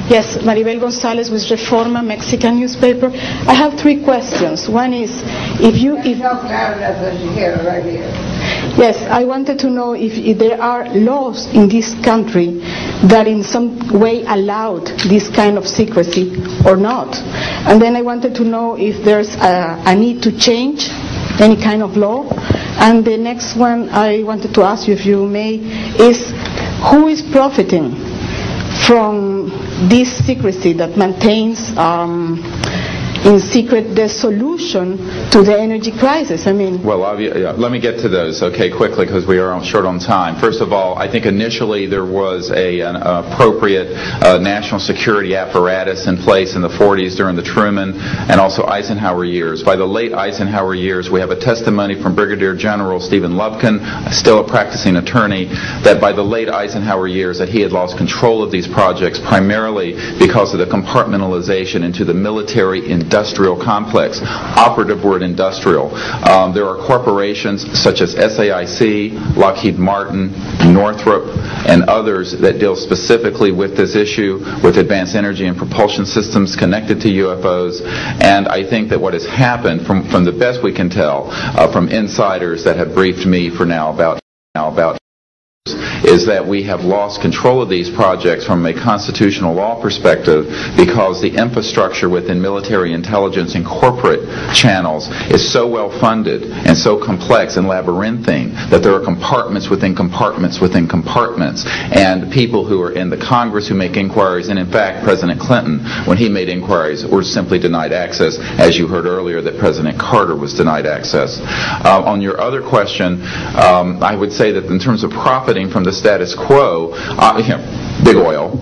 Yes, Maribel Gonzalez with Reforma, Mexican newspaper. I have 3 questions. One is, Yes, I wanted to know if there are laws in this country that in some way allowed this kind of secrecy or not. And then I wanted to know if there's a need to change any kind of law. And the next one I wanted to ask you, if you may, is who is profiting from this secrecy that maintains in secret the solution to the energy crisis? I mean... Well, let me get to those, okay, quickly, because we are short on time. First of all, I think initially there was an appropriate national security apparatus in place in the 40s during the Truman and also Eisenhower years. By the late Eisenhower years, we have a testimony from Brigadier General Stephen Lubkin, still a practicing attorney, that by the late Eisenhower years that he had lost control of these projects primarily because of the compartmentalization into the military industrial complex. Operative word industrial. There are corporations such as SAIC, Lockheed Martin, Northrop, and others that deal specifically with this issue, with advanced energy and propulsion systems connected to UFOs. And I think that what has happened, from the best we can tell, from insiders that have briefed me for now about is that we have lost control of these projects from a constitutional law perspective because the infrastructure within military intelligence and corporate channels is so well funded and so complex and labyrinthine that there are compartments within compartments within compartments, and people who are in the Congress who make inquiries, and in fact President Clinton, when he made inquiries, were simply denied access, as you heard earlier that President Carter was denied access. On your other question, I would say that in terms of profiting from the status quo, big oil.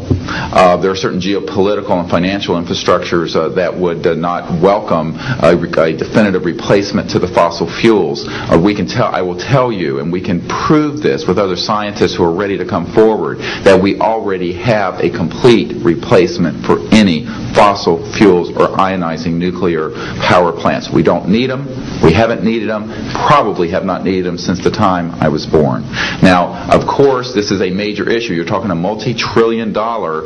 There are certain geopolitical and financial infrastructures that would not welcome a definitive replacement to the fossil fuels. I will tell you, and we can prove this with other scientists who are ready to come forward, that we already have a complete replacement for any fossil fuels or ionizing nuclear power plants. We don't need them. We haven't needed them. Probably have not needed them since the time I was born. Now, of course, this is a major issue. You're talking a multi-trillion-dollar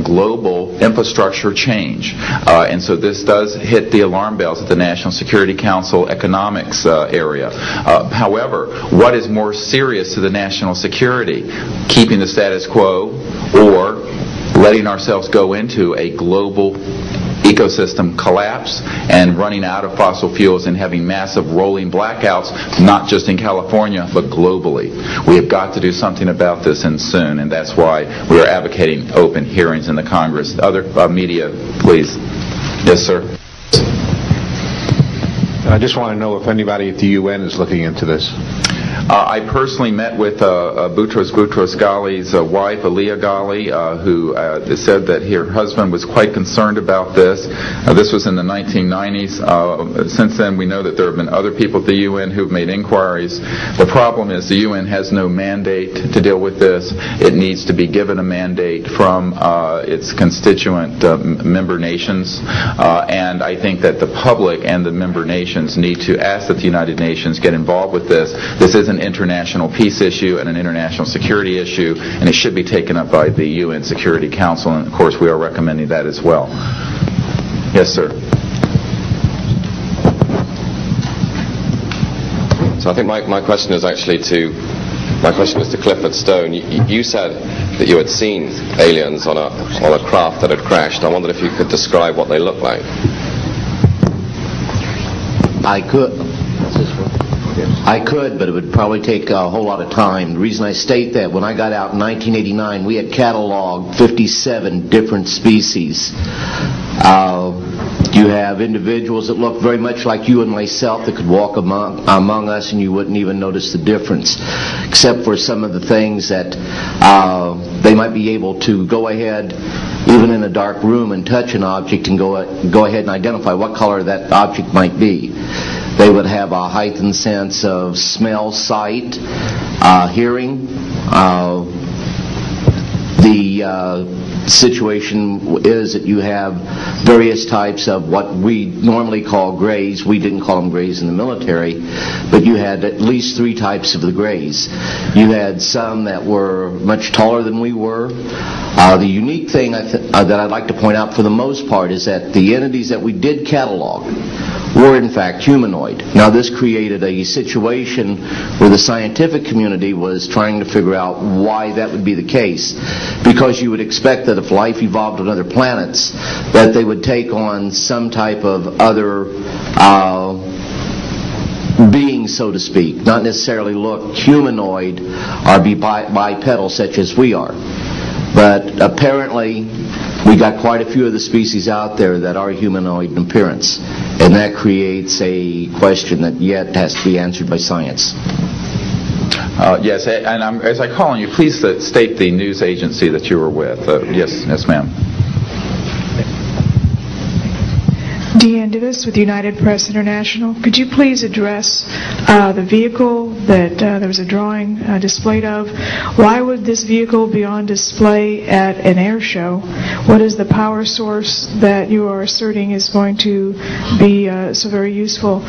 global infrastructure change. And so this does hit the alarm bells at the National Security Council economics area. However, what is more serious to the national security? Keeping the status quo or letting ourselves go into a global ecosystem collapse and running out of fossil fuels and having massive rolling blackouts, not just in California, but globally. We have got to do something about this, and soon, and that's why we are advocating open hearings in the Congress. Other media, please. Yes, sir. I just want to know if anybody at the UN is looking into this. I personally met with Boutros Ghali's wife, Aliyah Ghali, who said that her husband was quite concerned about this. This was in the 1990s. Since then, we know that there have been other people at the UN who have made inquiries. The problem is the UN has no mandate to deal with this. It needs to be given a mandate from its constituent member nations. And I think that the public and the member nations need to ask that the United Nations get involved with this. This is an international peace issue and an international security issue, and it should be taken up by the UN Security Council, and of course we are recommending that as well. Yes, sir. So I think my question is actually to Clifford Stone. You said that you had seen aliens on a craft that had crashed. I wondered if you could describe what they looked like. I could. I could, but it would probably take a whole lot of time. The reason I state that, when I got out in 1989, we had cataloged 57 different species. You have individuals that look very much like you and myself that could walk among us and you wouldn't even notice the difference, except for some of the things that they might be able to go ahead, even in a dark room, and touch an object and go ahead and identify what color that object might be. They would have a heightened sense of smell, sight, hearing. The situation is that you have various types of what we normally call grays. We didn't call them grays in the military, but you had at least 3 types of the grays. You had some that were much taller than we were. The unique thing that I'd like to point out for the most part is that the entities that we did catalog were in fact humanoid. Now this created a situation where the scientific community was trying to figure out why that would be the case, because you would expect that if life evolved on other planets that they would take on some type of other being, so to speak, not necessarily look humanoid or be bipedal such as we are. But apparently we got quite a few of the species out there that are humanoid in appearance, and that creates a question that yet has to be answered by science. Yes, and as I call on you, please state the news agency that you were with. Yes, ma'am. Deanne Divis with United Press International. Could you please address the vehicle that there was a drawing displayed of? Why would this vehicle be on display at an air show? What is the power source that you are asserting is going to be so very useful?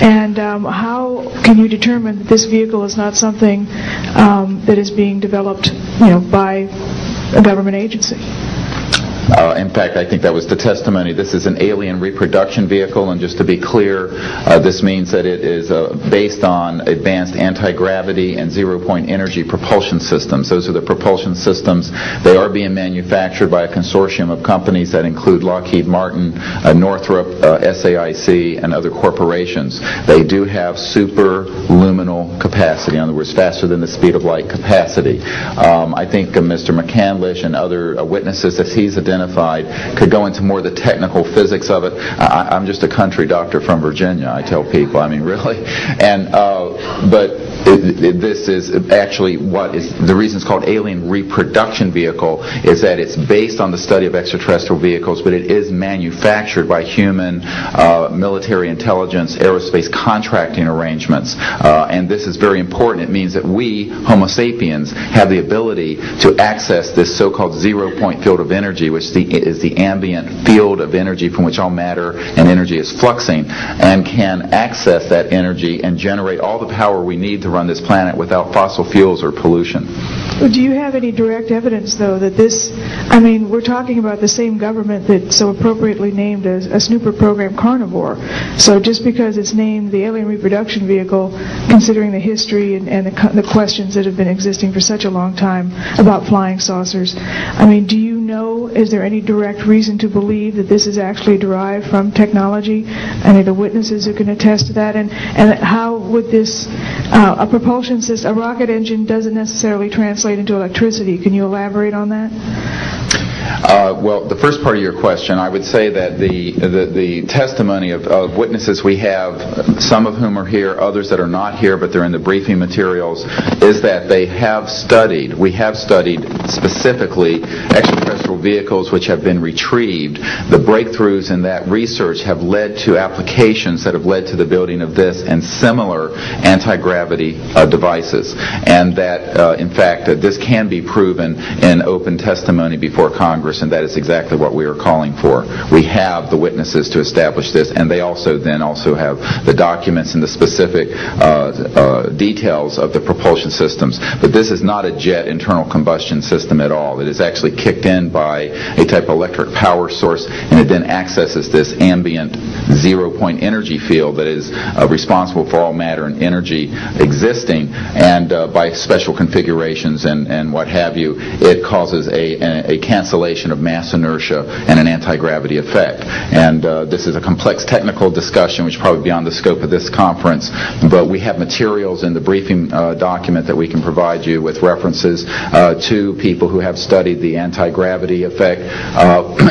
And how can you determine that this vehicle is not something that is being developed, by a government agency? In fact, I think that was the testimony. This is an alien reproduction vehicle, and just to be clear, this means that it is based on advanced anti-gravity and zero-point energy propulsion systems. Those are the propulsion systems. They are being manufactured by a consortium of companies that include Lockheed Martin, Northrop, SAIC, and other corporations. They do have superluminal capacity, in other words, faster than the speed of light capacity. I think Mr. McCandlish and other witnesses that he's identified could go into more of the technical physics of it. I'm just a country doctor from Virginia, I tell people. I mean, really. And but this is actually what is the reason it's called alien reproduction vehicle is that it's based on the study of extraterrestrial vehicles, but it is manufactured by human military intelligence, aerospace contracting arrangements. And this is very important. It means that we, Homo sapiens, have the ability to access this so-called zero-point field of energy, which is the ambient field of energy from which all matter and energy is fluxing, and can access that energy and generate all the power we need to run this planet without fossil fuels or pollution. Do you have any direct evidence, though, that this, we're talking about the same government that so appropriately named a snooper program Carnivore. So just because it's named the alien reproduction vehicle, considering the history and the questions that have been existing for such a long time about flying saucers, do you know, is there any direct reason to believe that this is actually derived from technology? Any of the witnesses who can attest to that? And how would this, a propulsion system, a rocket engine doesn't necessarily translate into electricity. Can you elaborate on that? Well, the first part of your question, I would say that the testimony of witnesses we have, some of whom are here, others that are not here, but they're in the briefing materials, is that we have studied specifically extraterrestrial vehicles which have been retrieved. The breakthroughs in that research have led to applications that have led to the building of this and similar anti-gravity devices. And that, in fact, this can be proven in open testimony before Congress, and that is exactly what we are calling for. We have the witnesses to establish this, and they also have the documents and the specific details of the propulsion systems. But this is not a jet internal combustion system at all. It is actually kicked in by a type of electric power source, and it then accesses this ambient zero-point energy field that is responsible for all matter and energy existing, and by special configurations and what have you, it causes a cancellation of mass inertia and an anti-gravity effect. And this is a complex technical discussion which is probably beyond the scope of this conference, but we have materials in the briefing document that we can provide you with references to people who have studied the anti-gravity effect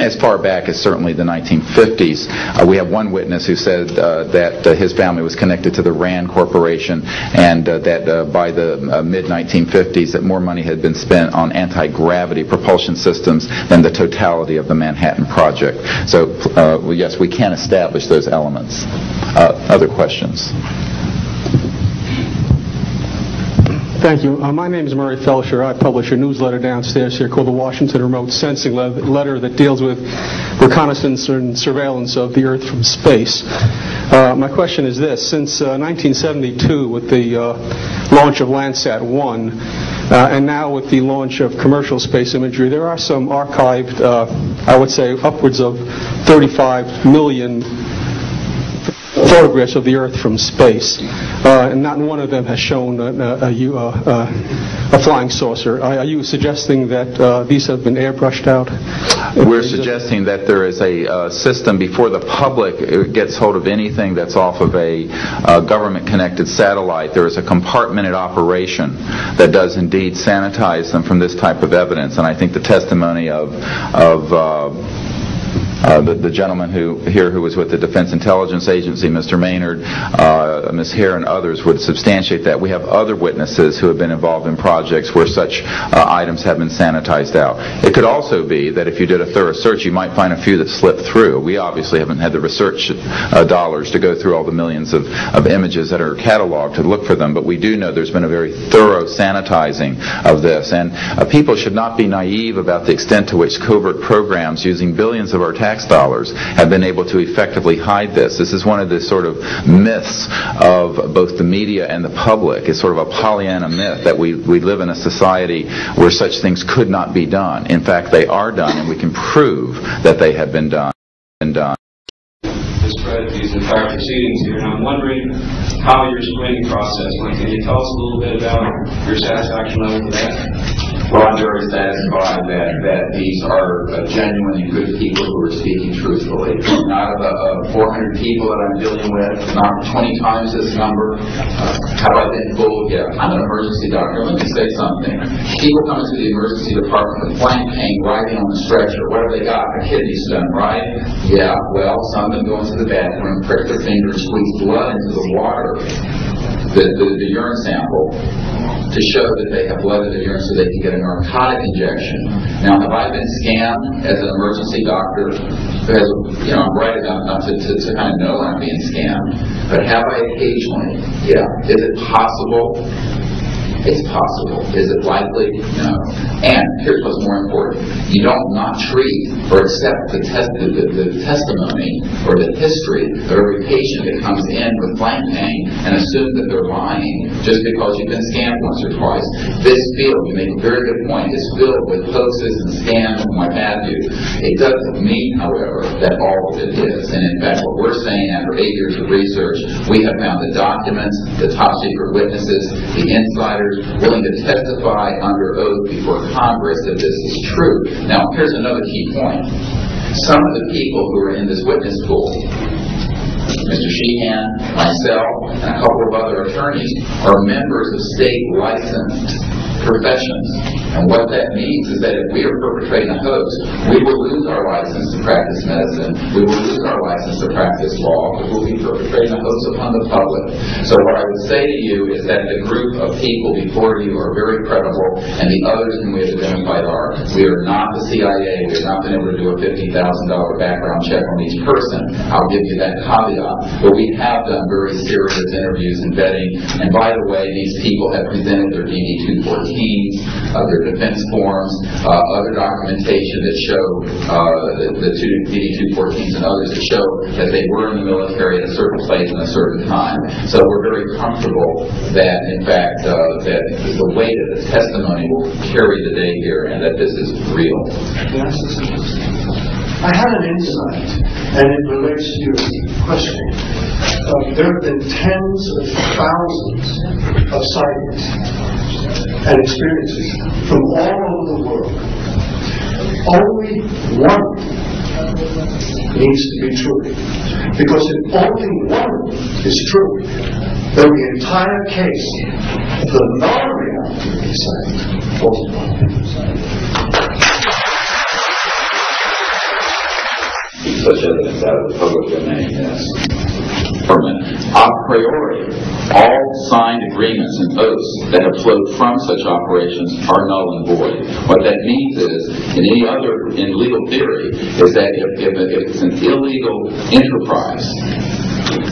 as far back as certainly the 1950s. We have one witness who said that his family was connected to the RAND Corporation, and that by the mid-1950s that more money had been spent on anti-gravity propulsion systems than the totality of the Manhattan Project. So yes, we can establish those elements. Other questions? Thank you. My name is Murray Felsher. I publish a newsletter downstairs here called the Washington Remote Sensing Letter that deals with reconnaissance and surveillance of the Earth from space. My question is this. Since 1972, with the launch of Landsat 1, and now with the launch of commercial space imagery, there are some archived, I would say, upwards of 35 million photographs of the Earth from space, and not one of them has shown a flying saucer. Are you suggesting that these have been airbrushed out? We're suggesting that there is a system before the public gets hold of anything that's off of a government-connected satellite. There is a compartmented operation that does indeed sanitize them from this type of evidence, and I think the testimony of the gentleman who was with the Defense Intelligence Agency, Mr. Maynard, Ms. Hare, and others would substantiate that. We have other witnesses who have been involved in projects where such items have been sanitized out. It could also be that if you did a thorough search, you might find a few that slipped through. We obviously haven't had the research dollars to go through all the millions of images that are cataloged to look for them, but we do know there's been a very thorough sanitizing of this. And people should not be naive about the extent to which covert programs using billions of our tax dollars have been able to effectively hide this. This is one of the sort of myths of both the media and the public. It's sort of a Pollyanna myth that we live in a society where such things could not be done. In fact, they are done, and we can prove that they have been done. These entire proceedings here, and I'm wondering how your screening process went. Can you tell us a little bit about your satisfaction level with that? Well, I'm very satisfied that these are genuine and good people who are speaking truthfully. Out of the 400 people that I'm dealing with, not 20 times this number, have I been fooled? Yeah, I'm an emergency doctor. Let me say something. People come into the emergency department with flank pain, riding on the stretcher. What have they got? A kidney stone, right? Yeah, well, some of them go into the bathroom, prick their finger, squeeze blood into the water, the urine sample, to show that they have blood in their urine so they can get a narcotic injection. Now, have I been scammed as an emergency doctor? Because, I'm bright enough to kind of know I'm being scammed. But have I occasionally? Yeah. Is it possible? It's possible. Is it likely? No. And here's what's more important. You don't not treat or accept the testimony or the history of every patient that comes in with flank pain and assume that they're lying just because you've been scammed once or twice. This field, you make a very good point, is filled with hoaxes and scams and what have you. It doesn't mean, however, that all of it is. And in fact, what we're saying after 8 years of research, we have found the documents, the top secret witnesses, the insiders, willing to testify under oath before Congress that this is true. Now, here's another key point. Some of the people who are in this witness pool, Mr. Sheehan, myself, and a couple of other attorneys, are members of state licensed professions. And what that means is that if we are perpetrating a hoax, we will lose our license to practice medicine, we will lose our license to practice law, because we'll be perpetrating a hoax upon the public. So what I would say to you is that the group of people before you are very credible, and the others whom we have identified are. We are not the CIA, we have not been able to do a $50,000 background check on each person. I'll give you that caveat. But we have done very serious interviews and vetting, and by the way, these people have presented their DD-214s, their defense forms, other documentation that show the DD-214s and others that show that they were in the military at a certain place and a certain time. So we're very comfortable that, in fact, that the weight of the testimony will carry the day here and that this is real. I had an insight, and it relates to your question. There have been tens of thousands of sightings and experiences from all over the world. Only one needs to be true. Because if only one is true, then the entire case of the non-reality of the sighting falls apart. Such evidence out of the public domain, yes. A priori, all signed agreements and oaths that have flowed from such operations are null and void. What that means is, in legal theory, is that if it's an illegal enterprise,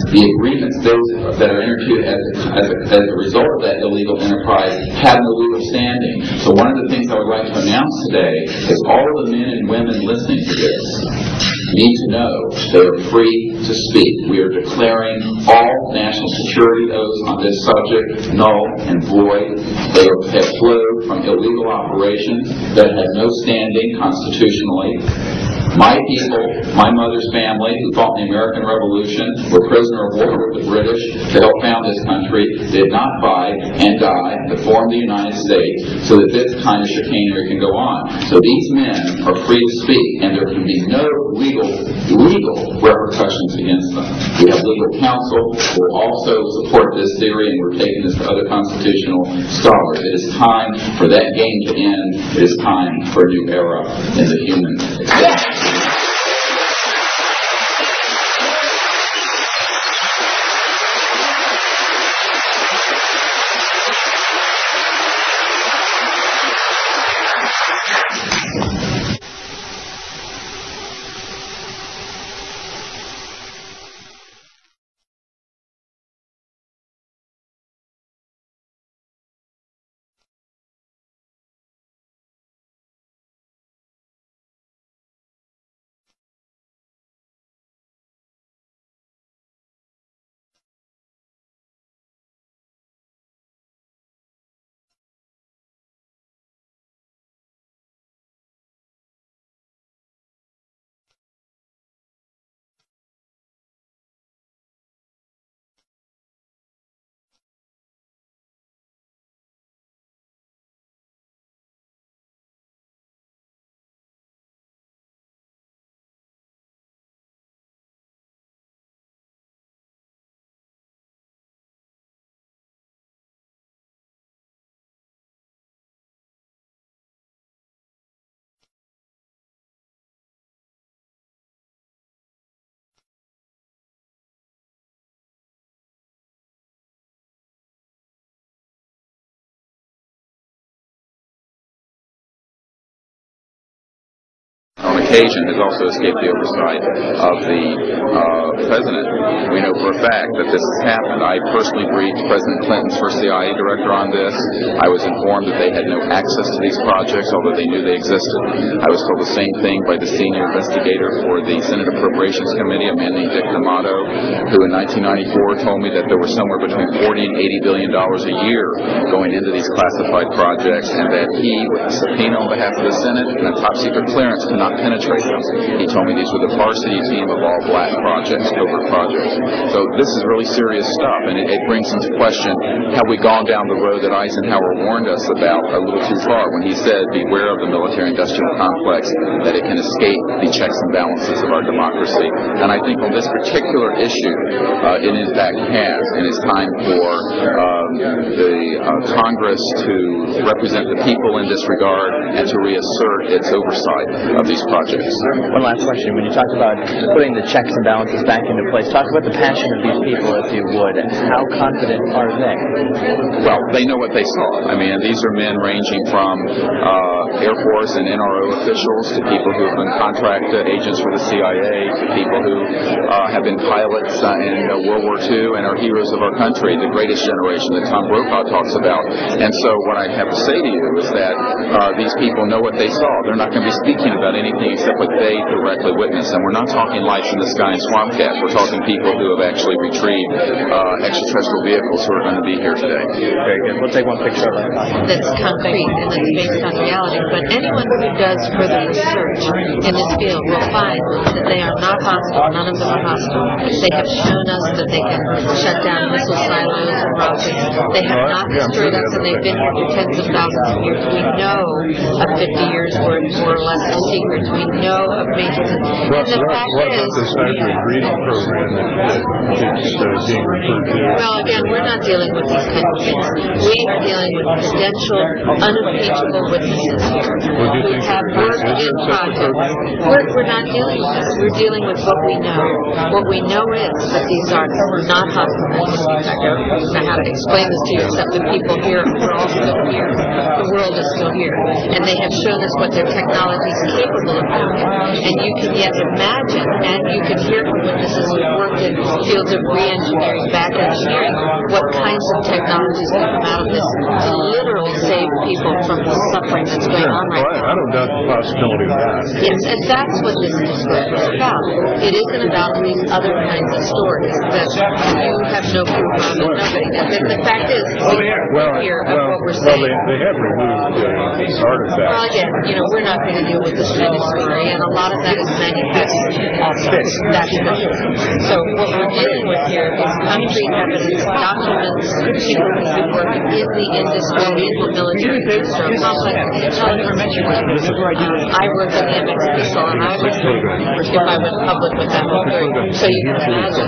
the agreements, those that are entered into as a result of that illegal enterprise, have no legal standing. So one of the things I would like to announce today is all of the men and women listening to this need to know they are free to speak. We are declaring all national security oaths on this subject null and void. They have flowed from illegal operations that have no standing constitutionally. My people, my mother's family, who fought in the American Revolution, were prisoner of war with the British to help found this country, did not fight and die to form the United States so that this kind of chicanery can go on. So these men are free to speak, and there can be no legal repercussions against them. We have legal counsel who will also support this theory, and we're taking this to other constitutional scholars. It is time for that game to end. It is time for a new era in the human experience. On occasion has also escaped the oversight of the President. We know for a fact that this has happened. I personally briefed President Clinton's first CIA director on this. I was informed that they had no access to these projects, although they knew they existed. I was told the same thing by the senior investigator for the Senate Appropriations Committee, a man named Dick D'Amato, who in 1994 told me that there was somewhere between $40 and $80 billion a year going into these classified projects, and that he, with a subpoena on behalf of the Senate and a top-secret clearance, could not penetrate them. He told me these were the varsity team of all black projects, covert projects. So this is really serious stuff, and it brings into question, have we gone down the road that Eisenhower warned us about a little too far when he said, beware of the military-industrial complex, that it can escape the checks and balances of our democracy. And I think on this particular issue, it in fact has, and it's time for the Congress to represent the people in this regard and to reassert its oversight of these projects. One last question. When you talk about putting the checks and balances back into place, talk about the passion of these people, if you would. How confident are they? Well, they know what they saw. I mean, these are men ranging from Air Force and NRO officials to people who have been contract agents for the CIA, to people who have been pilots in World War II and are heroes of our country, the greatest generation that Tom Brokaw talks about. And so what I have to say to you is that these people know what they saw. They're not going to be speaking about anything anything except what they directly witnessed. And we're not talking lights in the sky and swamp cats. We're talking people who have actually retrieved extraterrestrial vehicles who are going to be here today. Very good. We'll take one picture of that. That's concrete and that's based on reality. But anyone who does further research in this field will find that they are not hostile. None of them are hostile. They have shown us that they can shut down missile silos and rockets. They have not destroyed us, and they've been here for tens of thousands of years. We know of 50 years worth, more or less, of secrets. We know of major. And the fact is, this hybrid breeding program that keeps being referred to? Well, again, we're not dealing with these kind of things. We are dealing with credentialed, unimpeachable witnesses here who have worked in projects. We're not dealing with this. We're dealing with what we know. What we know is that these are not hostile entities. In fact, I don't know how to explain this to you, except the people here are all still here. The world is still here. And they have shown us what their technology is capable of doing. And you can yet imagine, and you can hear from witnesses who worked in fields of re-engineering, back engineering, what kinds of technologies can come out of this to literally save people from the suffering that's going on right now. I don't doubt the possibility of that. Yes, and that's what this disclosure is about. It isn't about these other kinds of stories that you have no proof of and nobody does. And the fact is, we hear of what we're saying. Well, they have removed artifacts. Well, again, we're not going to deal with this kind of story, and a lot of that is manufactured also. That's the thing. So what we're dealing with here is concrete evidence, documents, people who've been working in the industry, in the military industrial complex, the intelligence community. I worked in the MX missile, and I was, if I went public with that whole thing, so you can imagine.